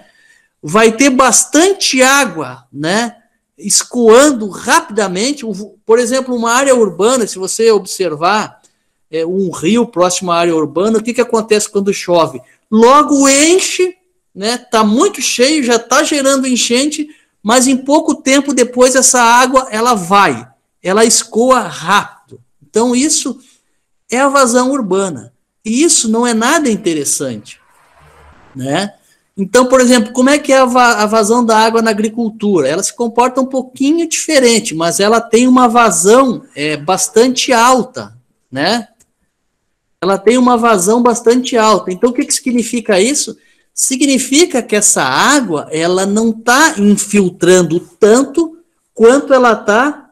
Vai ter bastante água, né, escoando rapidamente. Por exemplo, uma área urbana, se você observar um rio próximo à área urbana, o que acontece quando chove? Logo enche, né? Está muito cheio, já está gerando enchente, mas em pouco tempo depois essa água ela escoa rápido. Então isso é a vazão urbana. E isso não é nada interessante, né? Então, por exemplo, como é que é a vazão da água na agricultura? Ela se comporta um pouquinho diferente, mas ela tem uma vazão bastante alta, né? Ela tem uma vazão bastante alta. Então, o que significa isso? Significa que essa água ela não está infiltrando tanto quanto ela está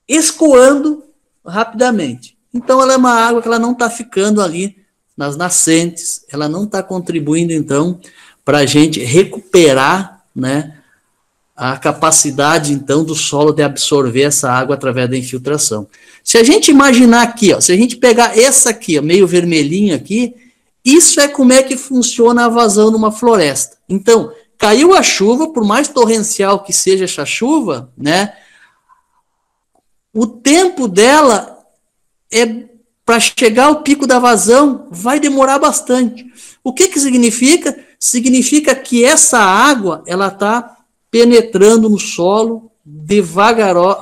escoando rapidamente. Então, ela é uma água que ela não está ficando ali nas nascentes, ela não está contribuindo, então, para a gente recuperar, né, a capacidade, então, do solo de absorver essa água através da infiltração. Se a gente imaginar aqui, ó, se a gente pegar essa aqui, ó, meio vermelhinho aqui, isso é como é que funciona a vazão numa floresta. Então, caiu a chuva, por mais torrencial que seja essa chuva, né, o tempo dela para chegar ao pico da vazão vai demorar bastante. O que significa? Significa que essa água ela está penetrando no solo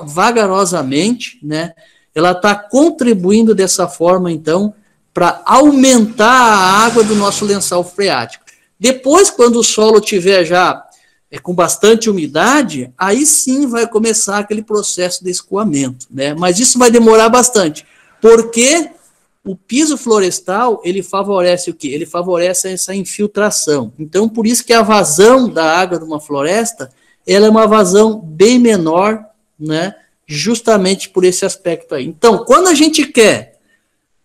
vagarosamente, né? Ela está contribuindo dessa forma, então, para aumentar a água do nosso lençol freático. Depois, quando o solo tiver já com bastante umidade, aí sim vai começar aquele processo de escoamento, né? Mas isso vai demorar bastante, porque o piso florestal, ele favorece o quê? Ele favorece essa infiltração. Então, por isso que a vazão da água de uma floresta, ela é uma vazão bem menor, né? Justamente por esse aspecto aí. Então, quando a gente quer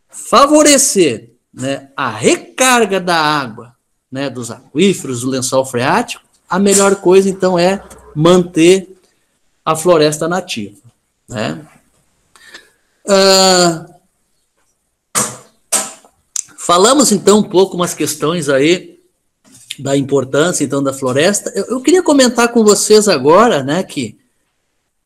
favorecer, né, a recarga da água, né, dos aquíferos, do lençol freático, a melhor coisa, então, é manter a floresta nativa, né? Falamos, então, um pouco umas questões aí da importância, então, da floresta. Eu queria comentar com vocês agora, né, que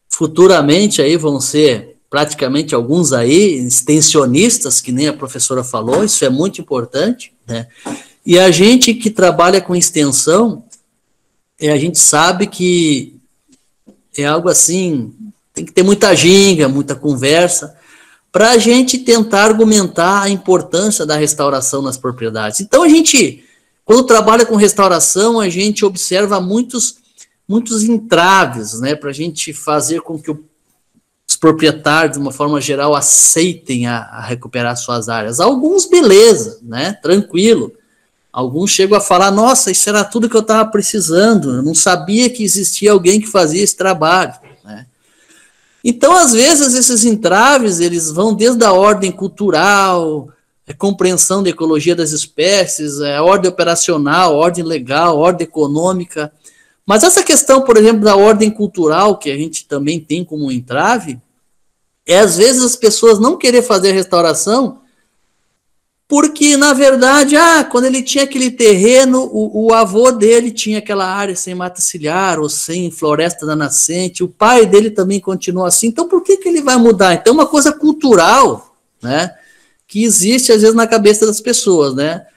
futuramente aí vão ser praticamente alguns aí extensionistas, que nem a professora falou, isso é muito importante, né? E a gente que trabalha com extensão, a gente sabe que é algo assim, tem que ter muita ginga, muita conversa, para a gente tentar argumentar a importância da restauração nas propriedades. Então, a gente, quando trabalha com restauração, a gente observa muitos entraves, né, para a gente fazer com que os proprietários, de uma forma geral, aceitem a recuperar suas áreas. Alguns, beleza, né, tranquilo. Alguns chegam a falar, nossa, isso era tudo que eu estava precisando, eu não sabia que existia alguém que fazia esse trabalho, né. Então, às vezes, esses entraves, eles vão desde a ordem cultural, a compreensão da ecologia das espécies, a ordem operacional, a ordem legal, a ordem econômica. Mas essa questão, por exemplo, da ordem cultural, que a gente também tem como entrave, às vezes as pessoas não querer fazer a restauração, porque, na verdade, quando ele tinha aquele terreno, o avô dele tinha aquela área sem mata ciliar ou sem floresta da nascente, o pai dele também continua assim, então por que ele vai mudar? Então é uma coisa cultural, né, que existe às vezes na cabeça das pessoas, né?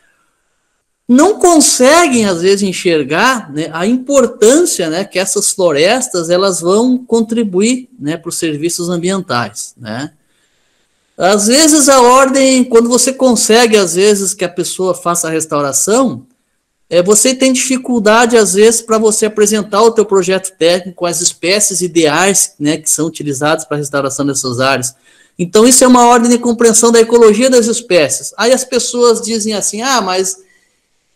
Não conseguem, às vezes, enxergar, né, a importância, né, que essas florestas elas vão contribuir, né, para os serviços ambientais, né? Às vezes a ordem, quando você consegue, às vezes, que a pessoa faça a restauração, você tem dificuldade, às vezes, para você apresentar o teu projeto técnico, as espécies ideais, né, que são utilizadas para a restauração dessas áreas. Então, isso é uma ordem de compreensão da ecologia das espécies. Aí as pessoas dizem assim, mas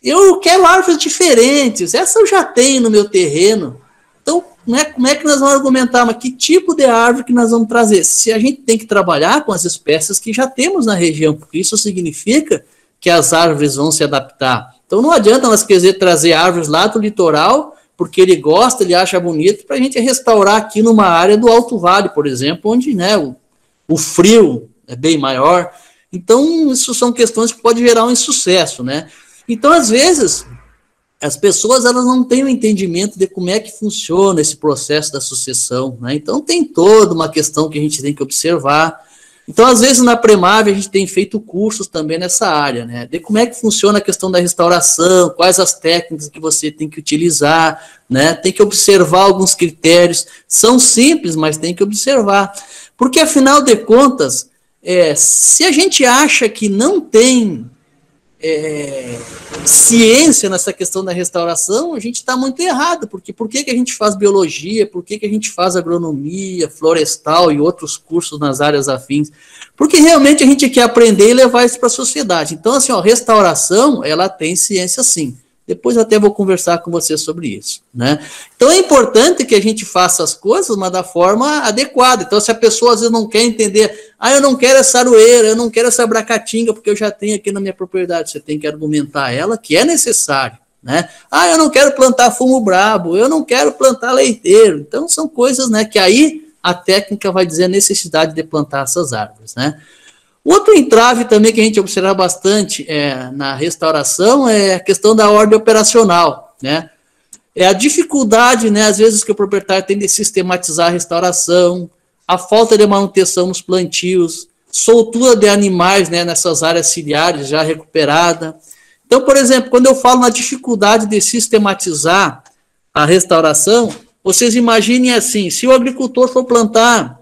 eu quero árvores diferentes, essa eu já tenho no meu terreno. Então, né, como é que nós vamos argumentar? Mas que tipo de árvore que nós vamos trazer? Se a gente tem que trabalhar com as espécies que já temos na região, porque isso significa que as árvores vão se adaptar. Então, não adianta nós querer trazer árvores lá do litoral, porque ele gosta, ele acha bonito, para a gente restaurar aqui numa área do Alto Vale, por exemplo, onde, né, o frio é bem maior. Então, isso são questões que podem gerar um insucesso, né? Então, às vezes, as pessoas elas não têm o entendimento de como é que funciona esse processo da sucessão, né? Então, tem toda uma questão que a gente tem que observar. Então, às vezes, na Premave, a gente tem feito cursos também nessa área, né? De como é que funciona a questão da restauração, quais as técnicas que você tem que utilizar, né? Tem que observar alguns critérios. São simples, mas tem que observar. Porque, afinal de contas, se a gente acha que não tem ciência nessa questão da restauração, a gente está muito errado, porque por que a gente faz biologia, por que a gente faz agronomia, florestal e outros cursos nas áreas afins? Porque realmente a gente quer aprender e levar isso para a sociedade. Então, assim, restauração, ela tem ciência sim. Depois eu até vou conversar com você sobre isso, né? Então é importante que a gente faça as coisas, mas da forma adequada. Então, se a pessoa às vezes não quer entender, eu não quero essa aroeira, eu não quero essa bracatinga, porque eu já tenho aqui na minha propriedade, você tem que argumentar ela que é necessário, né? Eu não quero plantar fumo brabo, eu não quero plantar leiteiro. Então, são coisas, né, que aí a técnica vai dizer a necessidade de plantar essas árvores, né? Outro entrave também que a gente observa bastante na restauração é a questão da ordem operacional, né? é a dificuldade, né, às vezes, que o proprietário tem de sistematizar a restauração, a falta de manutenção nos plantios, soltura de animais, né, nessas áreas ciliares já recuperada. Então, por exemplo, quando eu falo na dificuldade de sistematizar a restauração, vocês imaginem assim, se o agricultor for plantar,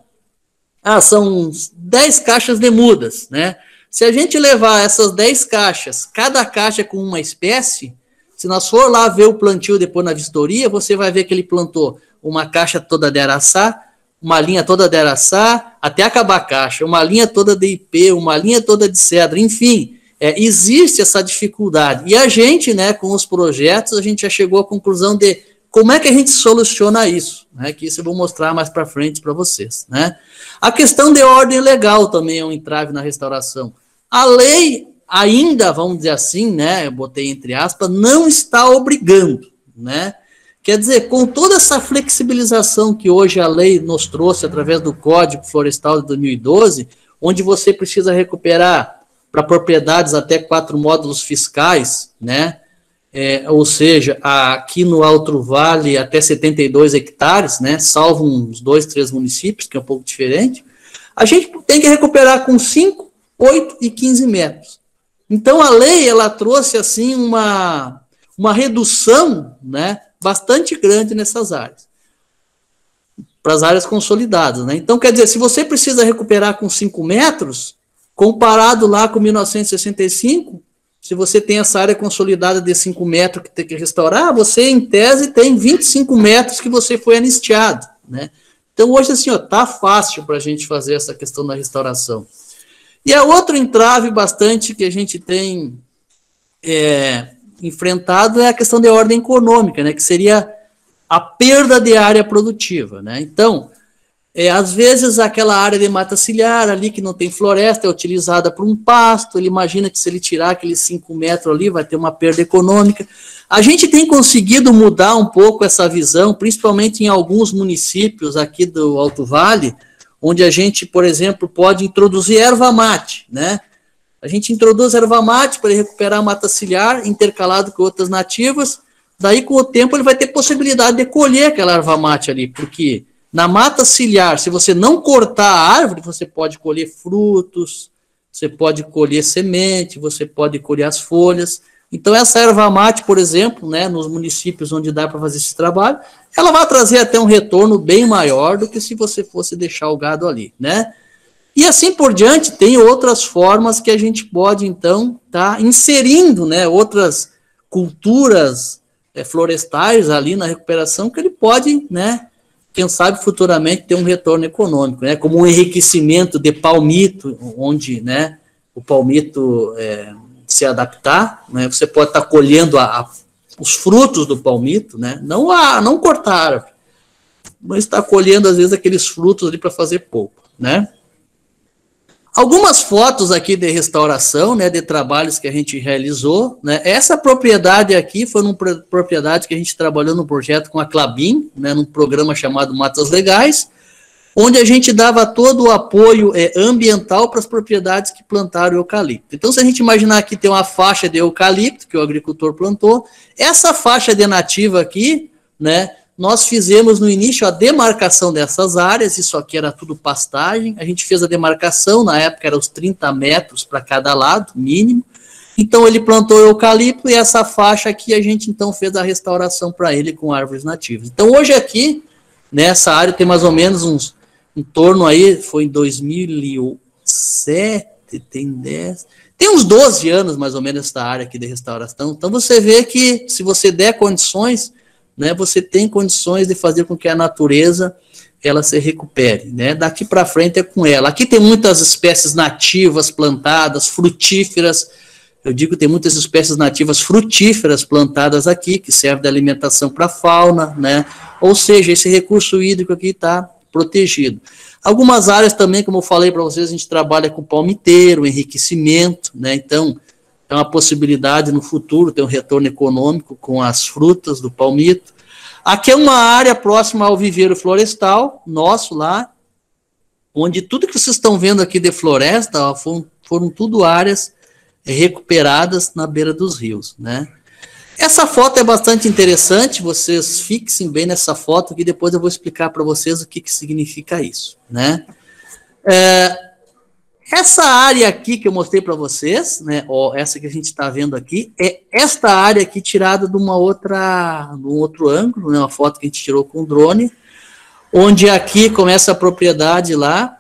são 10 caixas de mudas, né? Se a gente levar essas 10 caixas, cada caixa com uma espécie, se nós for lá ver o plantio depois na vistoria, você vai ver que ele plantou uma caixa toda de araçá, uma linha toda de araçá, até acabar a caixa, uma linha toda de ipê, uma linha toda de cedro, enfim, existe essa dificuldade. E a gente, né, com os projetos, a gente já chegou à conclusão de como é que a gente soluciona isso, né, que isso eu vou mostrar mais para frente para vocês, né. A questão de ordem legal também é um entrave na restauração. A lei ainda, vamos dizer assim, né, eu botei entre aspas, não está obrigando, né. Quer dizer, com toda essa flexibilização que hoje a lei nos trouxe através do Código Florestal de 2012, onde você precisa recuperar para propriedades até 4 módulos fiscais, né? Ou seja, aqui no Alto Vale até 72 hectares, né? Salvo uns 2, 3 municípios, que é um pouco diferente, a gente tem que recuperar com 5, 8 e 15 metros. Então, a lei, ela trouxe, assim, uma redução, né, bastante grande nessas áreas, para as áreas consolidadas, né? Então, quer dizer, se você precisa recuperar com 5 metros, comparado lá com 1965, se você tem essa área consolidada de 5 metros que tem que restaurar, você, em tese, tem 25 metros que você foi anistiado, né? Então, hoje, assim, tá fácil para a gente fazer essa questão da restauração. E a outro entrave bastante que a gente tem enfrentado é a questão de ordem econômica, né, que seria a perda de área produtiva, né? Então, às vezes aquela área de mata ciliar ali que não tem floresta é utilizada para um pasto, ele imagina que se ele tirar aqueles 5 metros ali vai ter uma perda econômica. A gente tem conseguido mudar um pouco essa visão, principalmente em alguns municípios aqui do Alto Vale, onde a gente, por exemplo, pode introduzir erva mate, né? A gente introduz erva mate para recuperar a mata ciliar, intercalado com outras nativas, daí com o tempo ele vai ter possibilidade de colher aquela erva mate ali, porque na mata ciliar, se você não cortar a árvore, você pode colher frutos, você pode colher semente, você pode colher as folhas. Então essa erva mate, por exemplo, né, nos municípios onde dá para fazer esse trabalho, ela vai trazer até um retorno bem maior do que se você fosse deixar o gado ali, né? E assim por diante, tem outras formas que a gente pode, então, inserindo, né, outras culturas florestais ali na recuperação, que ele pode, né, quem sabe futuramente ter um retorno econômico, né, como um enriquecimento de palmito, onde, né, o palmito se adaptar, né, você pode estar colhendo os frutos do palmito, né, não cortar a árvore, mas está colhendo, às vezes, aqueles frutos ali para fazer polpa, né. Algumas fotos aqui de restauração, né, de trabalhos que a gente realizou, né, essa propriedade aqui foi uma propriedade que a gente trabalhou no projeto com a Klabin, né, num programa chamado Matas Legais, onde a gente dava todo o apoio ambiental para as propriedades que plantaram eucalipto. Então, se a gente imaginar aqui tem uma faixa de eucalipto que o agricultor plantou, essa faixa de nativa aqui, né, nós fizemos no início a demarcação dessas áreas, isso aqui era tudo pastagem, a gente fez a demarcação, na época era os 30 metros para cada lado, mínimo, então ele plantou eucalipto e essa faixa aqui a gente então fez a restauração para ele com árvores nativas. Então hoje aqui, nessa área tem mais ou menos em torno aí, foi em 2007, tem uns 12 anos mais ou menos essa área aqui de restauração, então você vê que se você der condições, né, você tem condições de fazer com que a natureza ela se recupere, né? Daqui para frente é com ela. Aqui tem muitas espécies nativas plantadas, frutíferas. Eu digo que tem muitas espécies nativas frutíferas plantadas aqui, que servem de alimentação para a fauna, né? Ou seja, esse recurso hídrico aqui está protegido. Algumas áreas também, como eu falei para vocês, a gente trabalha com palmiteiro, enriquecimento, né? Então, é uma possibilidade no futuro ter um retorno econômico com as frutas do palmito. Aqui é uma área próxima ao viveiro florestal, nosso lá, onde tudo que vocês estão vendo aqui de floresta, foram tudo áreas recuperadas na beira dos rios, né? Essa foto é bastante interessante, vocês fixem bem nessa foto, que depois eu vou explicar para vocês o que significa isso, né? Essa área aqui que eu mostrei para vocês, né, ó, essa que a gente está vendo aqui, é esta área aqui tirada de um outro ângulo, né, uma foto que a gente tirou com o drone, onde aqui começa a propriedade lá,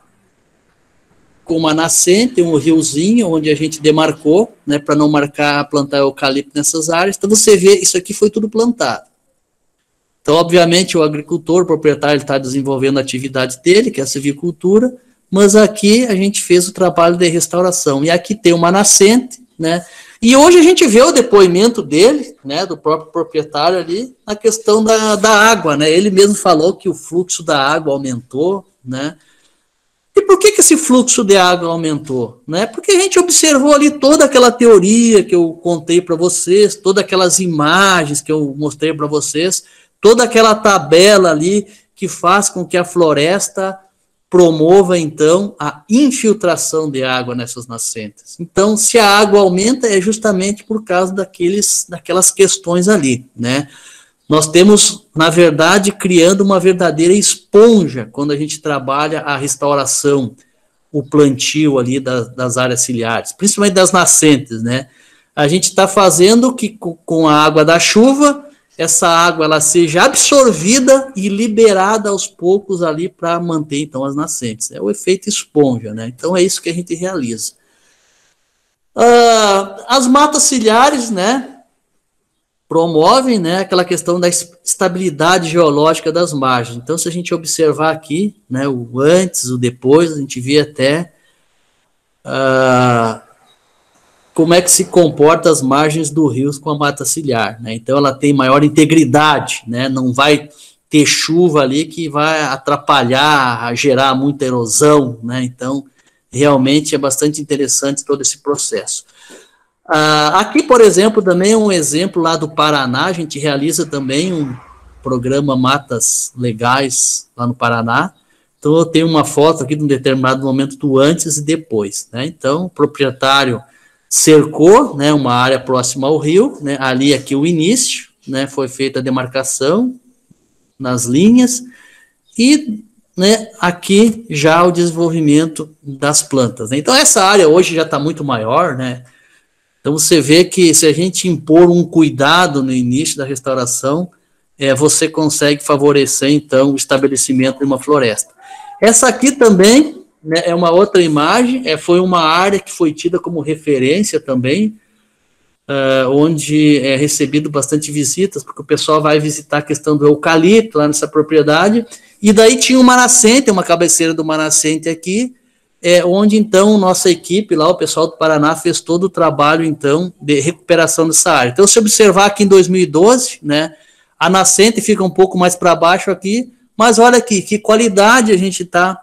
com uma nascente, um riozinho, onde a gente demarcou, né, para não plantar eucalipto nessas áreas. Então, você vê, isso aqui foi tudo plantado. Então, obviamente, o agricultor, o proprietário, está desenvolvendo a atividade dele, que é a silvicultura, mas aqui a gente fez o trabalho de restauração. E aqui tem uma nascente, né, e hoje a gente vê o depoimento dele, né, do próprio proprietário ali, na questão da água, né, ele mesmo falou que o fluxo da água aumentou, né. E por que esse fluxo de água aumentou? Né? Porque a gente observou ali toda aquela teoria que eu contei para vocês, todas aquelas imagens que eu mostrei para vocês, toda aquela tabela ali que faz com que a floresta promova, então, a infiltração de água nessas nascentes. Então, se a água aumenta, é justamente por causa daquelas questões ali, né? Nós temos, na verdade, criando uma verdadeira esponja quando a gente trabalha a restauração, o plantio ali das áreas ciliares, principalmente das nascentes, né? A gente está fazendo que com a água da chuva, essa água ela seja absorvida e liberada aos poucos ali para manter, então, as nascentes. É o efeito esponja, né? Então, é isso que a gente realiza. As matas ciliares, né? Promovem, né, aquela questão da estabilidade geológica das margens. Então, se a gente observar aqui, né, o antes, o depois, a gente vê até como é que se comporta as margens do rio com a mata ciliar, né? Então, ela tem maior integridade, né? Não vai ter chuva ali que vai atrapalhar, gerar muita erosão, né? Então, realmente é bastante interessante todo esse processo. Aqui, por exemplo, também é um exemplo lá do Paraná, a gente realiza também um programa Matas Legais lá no Paraná. Então, eu tenho uma foto aqui de um determinado momento do antes e depois, né? Então, o proprietário cercou, né, uma área próxima ao rio, né, ali aqui o início, né, foi feita a demarcação nas linhas e, né, aqui já o desenvolvimento das plantas, né? Então, essa área hoje já está muito maior, né? Então, você vê que se a gente impor um cuidado no início da restauração, você consegue favorecer, então, o estabelecimento de uma floresta. Essa aqui também, né, é uma outra imagem, foi uma área que foi tida como referência também, onde é recebido bastante visitas, porque o pessoal vai visitar a questão do eucalipto lá nessa propriedade, e daí tinha uma nascente, uma cabeceira de uma nascente aqui, onde, então, nossa equipe lá, o pessoal do Paraná, fez todo o trabalho, então, de recuperação dessa área. Então, se observar aqui em 2012, né, a nascente fica um pouco mais para baixo aqui, mas olha aqui, que qualidade a gente está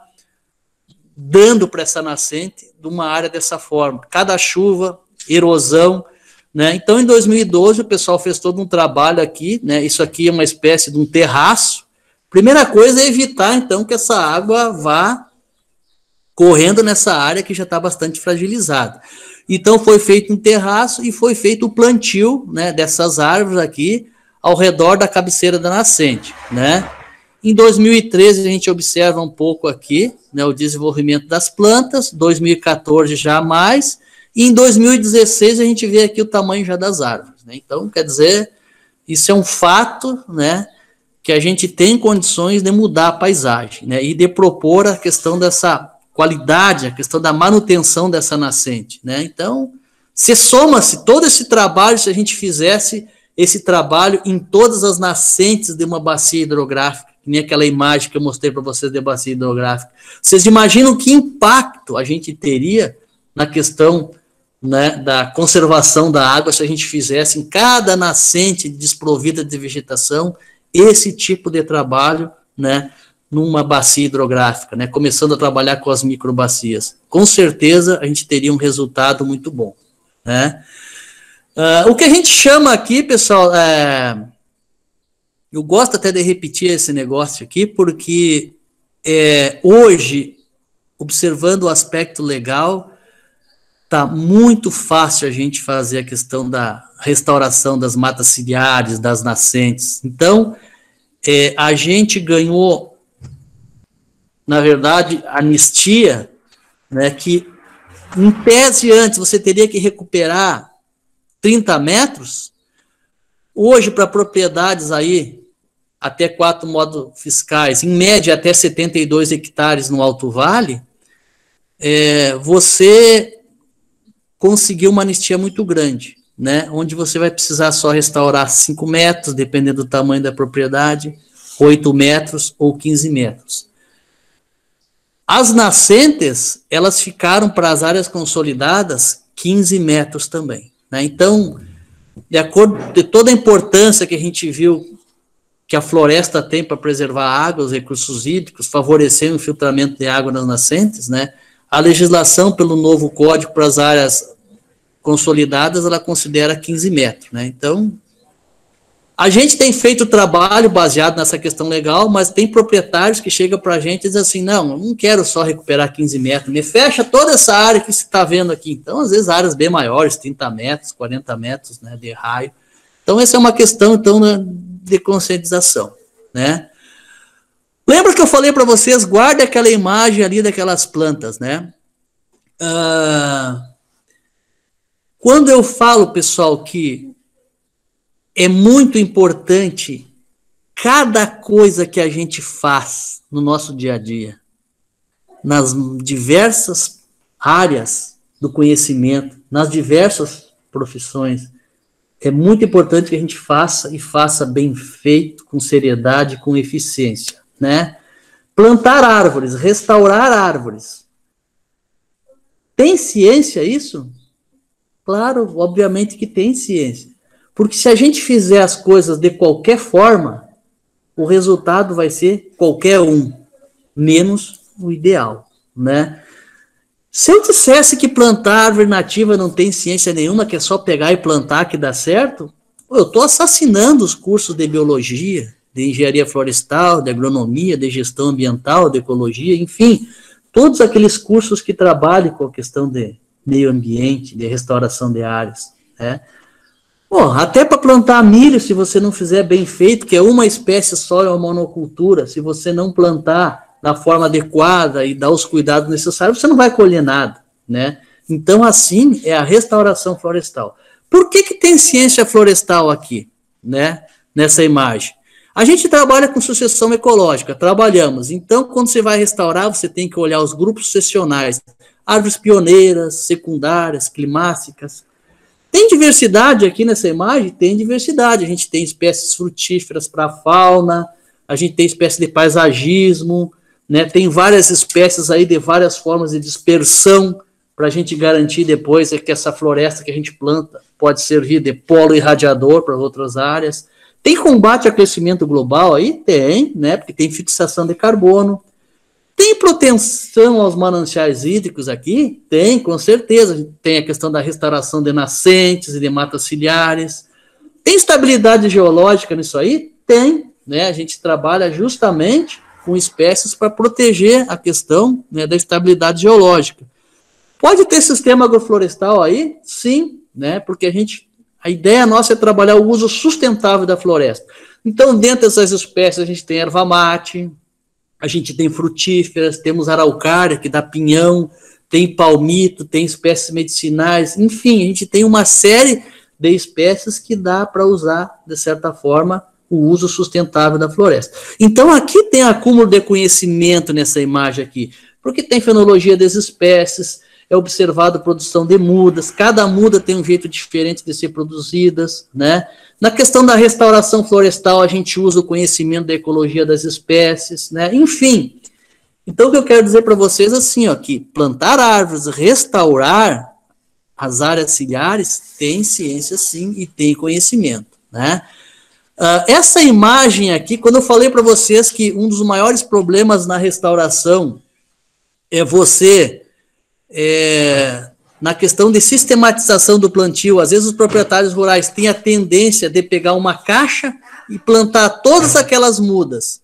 dando para essa nascente de uma área dessa forma. Cada chuva, erosão, né? Então, em 2012, o pessoal fez todo um trabalho aqui, né? Isso aqui é uma espécie de um terraço. Primeira coisa é evitar, então, que essa água vá correndo nessa área que já está bastante fragilizada. Então, foi feito um terraço e foi feito o plantio, né, dessas árvores aqui ao redor da cabeceira da nascente, né? Em 2013, a gente observa um pouco aqui, né, o desenvolvimento das plantas, 2014 já mais, e em 2016 a gente vê aqui o tamanho já das árvores, né? Então, quer dizer, isso é um fato, né, que a gente tem condições de mudar a paisagem, né, e de propor a questão dessa qualidade, a questão da manutenção dessa nascente, né? Então, se soma-se todo esse trabalho, se a gente fizesse esse trabalho em todas as nascentes de uma bacia hidrográfica, que nem aquela imagem que eu mostrei para vocês de bacia hidrográfica, vocês imaginam que impacto a gente teria na questão, né, da conservação da água se a gente fizesse em cada nascente desprovida de vegetação esse tipo de trabalho, né, numa bacia hidrográfica, né, começando a trabalhar com as microbacias. Com certeza a gente teria um resultado muito bom, né? O que a gente chama aqui, pessoal, eu gosto até de repetir esse negócio aqui, porque hoje, observando o aspecto legal, tá muito fácil a gente fazer a questão da restauração das matas ciliares, das nascentes. Então, a gente ganhou, na verdade, anistia, né, que em tese antes você teria que recuperar 30 metros, hoje para propriedades aí, até 4 modos fiscais, em média até 72 hectares no Alto Vale, você conseguiu uma anistia muito grande, né, onde você vai precisar só restaurar 5 metros, dependendo do tamanho da propriedade, 8 metros ou 15 metros. As nascentes, elas ficaram para as áreas consolidadas 15 metros também, né? Então, de acordo com toda a importância que a gente viu que a floresta tem para preservar a água, os recursos hídricos, favorecer o infiltramento de água nas nascentes, né? A legislação pelo novo código para as áreas consolidadas, ela considera 15 metros, né? Então, a gente tem feito trabalho baseado nessa questão legal, mas tem proprietários que chegam para a gente e dizem assim, não, eu não quero só recuperar 15 metros, me fecha toda essa área que você está vendo aqui. Então, às vezes, áreas bem maiores, 30 metros, 40 metros, né, de raio. Então, essa é uma questão, então, de conscientização, né? Lembra que eu falei para vocês, guarda aquela imagem ali daquelas plantas, né? Quando eu falo, pessoal, que é muito importante cada coisa que a gente faz no nosso dia a dia, nas diversas áreas do conhecimento, nas diversas profissões, é muito importante que a gente faça e faça bem feito, com seriedade, com eficiência, né? Plantar árvores, restaurar árvores. Tem ciência isso? Claro, obviamente que tem ciência. Porque se a gente fizer as coisas de qualquer forma, o resultado vai ser qualquer um, menos o ideal, né? Se eu dissesse que plantar árvore nativa não tem ciência nenhuma, que é só pegar e plantar que dá certo, eu estou assassinando os cursos de biologia, de engenharia florestal, de agronomia, de gestão ambiental, de ecologia, enfim, todos aqueles cursos que trabalham com a questão de meio ambiente, de restauração de áreas, né? Bom, até para plantar milho, se você não fizer bem feito, que é uma espécie só, é uma monocultura, se você não plantar da forma adequada e dar os cuidados necessários, você não vai colher nada, né? Então, assim, é a restauração florestal. Por que tem ciência florestal aqui, né? Nessa imagem? A gente trabalha com sucessão ecológica, trabalhamos. Então, quando você vai restaurar, você tem que olhar os grupos sucessionais, árvores pioneiras, secundárias, climáticas. Tem diversidade aqui nessa imagem? Tem diversidade. A gente tem espécies frutíferas para a fauna, a gente tem espécies de paisagismo, né? Tem várias espécies aí de várias formas de dispersão para a gente garantir depois que essa floresta que a gente planta pode servir de polo irradiador para outras áreas. Tem combate ao aquecimento global aí? Tem, né? Porque tem fixação de carbono. Tem proteção aos mananciais hídricos aqui? Tem, com certeza. Tem a questão da restauração de nascentes e de matas ciliares. Tem estabilidade geológica nisso aí? Tem, né? A gente trabalha justamente com espécies para proteger a questão, né, da estabilidade geológica. Pode ter sistema agroflorestal aí? Sim, né? Porque a ideia nossa é trabalhar o uso sustentável da floresta. Então, dentro dessas espécies, a gente tem erva mate, a gente tem frutíferas, temos araucária, que dá pinhão, tem palmito, tem espécies medicinais, enfim, a gente tem uma série de espécies que dá para usar, de certa forma, o uso sustentável da floresta. Então, aqui tem acúmulo de conhecimento nessa imagem aqui, porque tem fenologia das espécies, é observado a produção de mudas, cada muda tem um jeito diferente de ser produzidas, né? Na questão da restauração florestal, a gente usa o conhecimento da ecologia das espécies, né? Enfim, então o que eu quero dizer para vocês é assim, ó, que plantar árvores, restaurar as áreas ciliares, tem ciência sim e tem conhecimento, né? Essa imagem aqui, quando eu falei para vocês que um dos maiores problemas na restauração é você, na questão de sistematização do plantio, às vezes os proprietários rurais têm a tendência de pegar uma caixa e plantar todas aquelas mudas.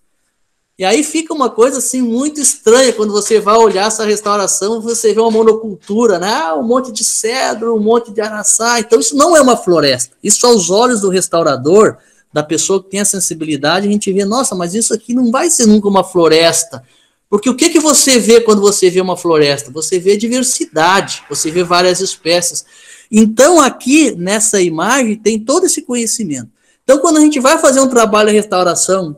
E aí fica uma coisa assim muito estranha quando você vai olhar essa restauração, você vê uma monocultura, né? Um monte de cedro, um monte de araçá. Então isso não é uma floresta. Isso aos olhos do restaurador, da pessoa que tem a sensibilidade, a gente vê, nossa, mas isso aqui não vai ser nunca uma floresta. Porque o que você vê quando você vê uma floresta? Você vê diversidade, você vê várias espécies. Então aqui nessa imagem tem todo esse conhecimento. Então quando a gente vai fazer um trabalho de restauração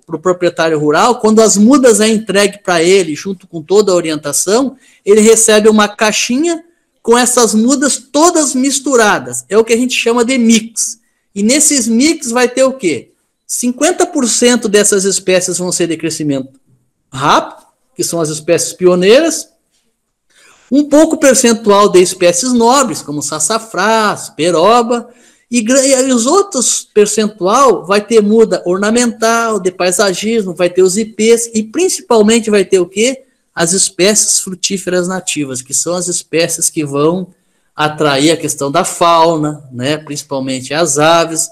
para o proprietário rural, quando as mudas é entregue para ele, junto com toda a orientação, ele recebe uma caixinha com essas mudas todas misturadas. É o que a gente chama de mix. E nesses mix vai ter o quê? 50% dessas espécies vão ser de crescimento rápido, que são as espécies pioneiras, um pouco percentual de espécies nobres, como sassafrás, peroba, e os outros percentual vai ter muda ornamental, de paisagismo, vai ter os ipês, e principalmente vai ter o quê? As espécies frutíferas nativas, que são as espécies que vão atrair a questão da fauna, né, principalmente as aves.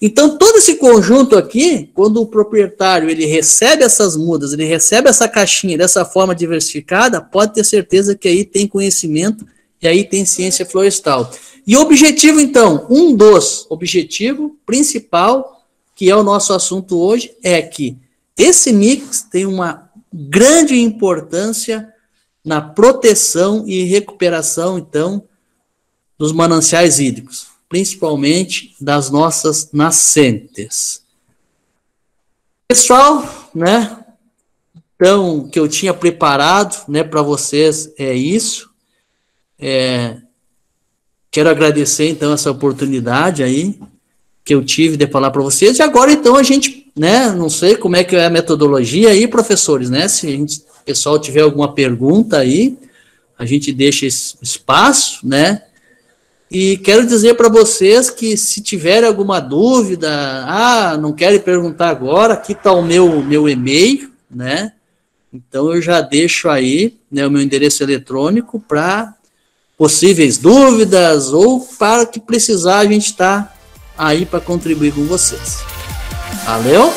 Então, todo esse conjunto aqui, quando o proprietário ele recebe essas mudas, ele recebe essa caixinha dessa forma diversificada, pode ter certeza que aí tem conhecimento e aí tem ciência florestal. E o objetivo, então, um dos objetivos principal, que é o nosso assunto hoje, é que esse mix tem uma grande importância na proteção e recuperação, então, dos mananciais hídricos, principalmente das nossas nascentes. Pessoal, né, então, que eu tinha preparado, né, para vocês é isso. Quero agradecer, então, essa oportunidade aí que eu tive de falar para vocês. E agora, então, a gente, né, não sei como é que é a metodologia aí, professores, né, se o pessoal tiver alguma pergunta aí, a gente deixa esse espaço, né, e quero dizer para vocês que se tiver alguma dúvida, não querem perguntar agora, aqui está o meu e-mail, né, então eu já deixo aí, né, o meu endereço eletrônico para possíveis dúvidas ou para que precisar a gente está aí para contribuir com vocês. Valeu?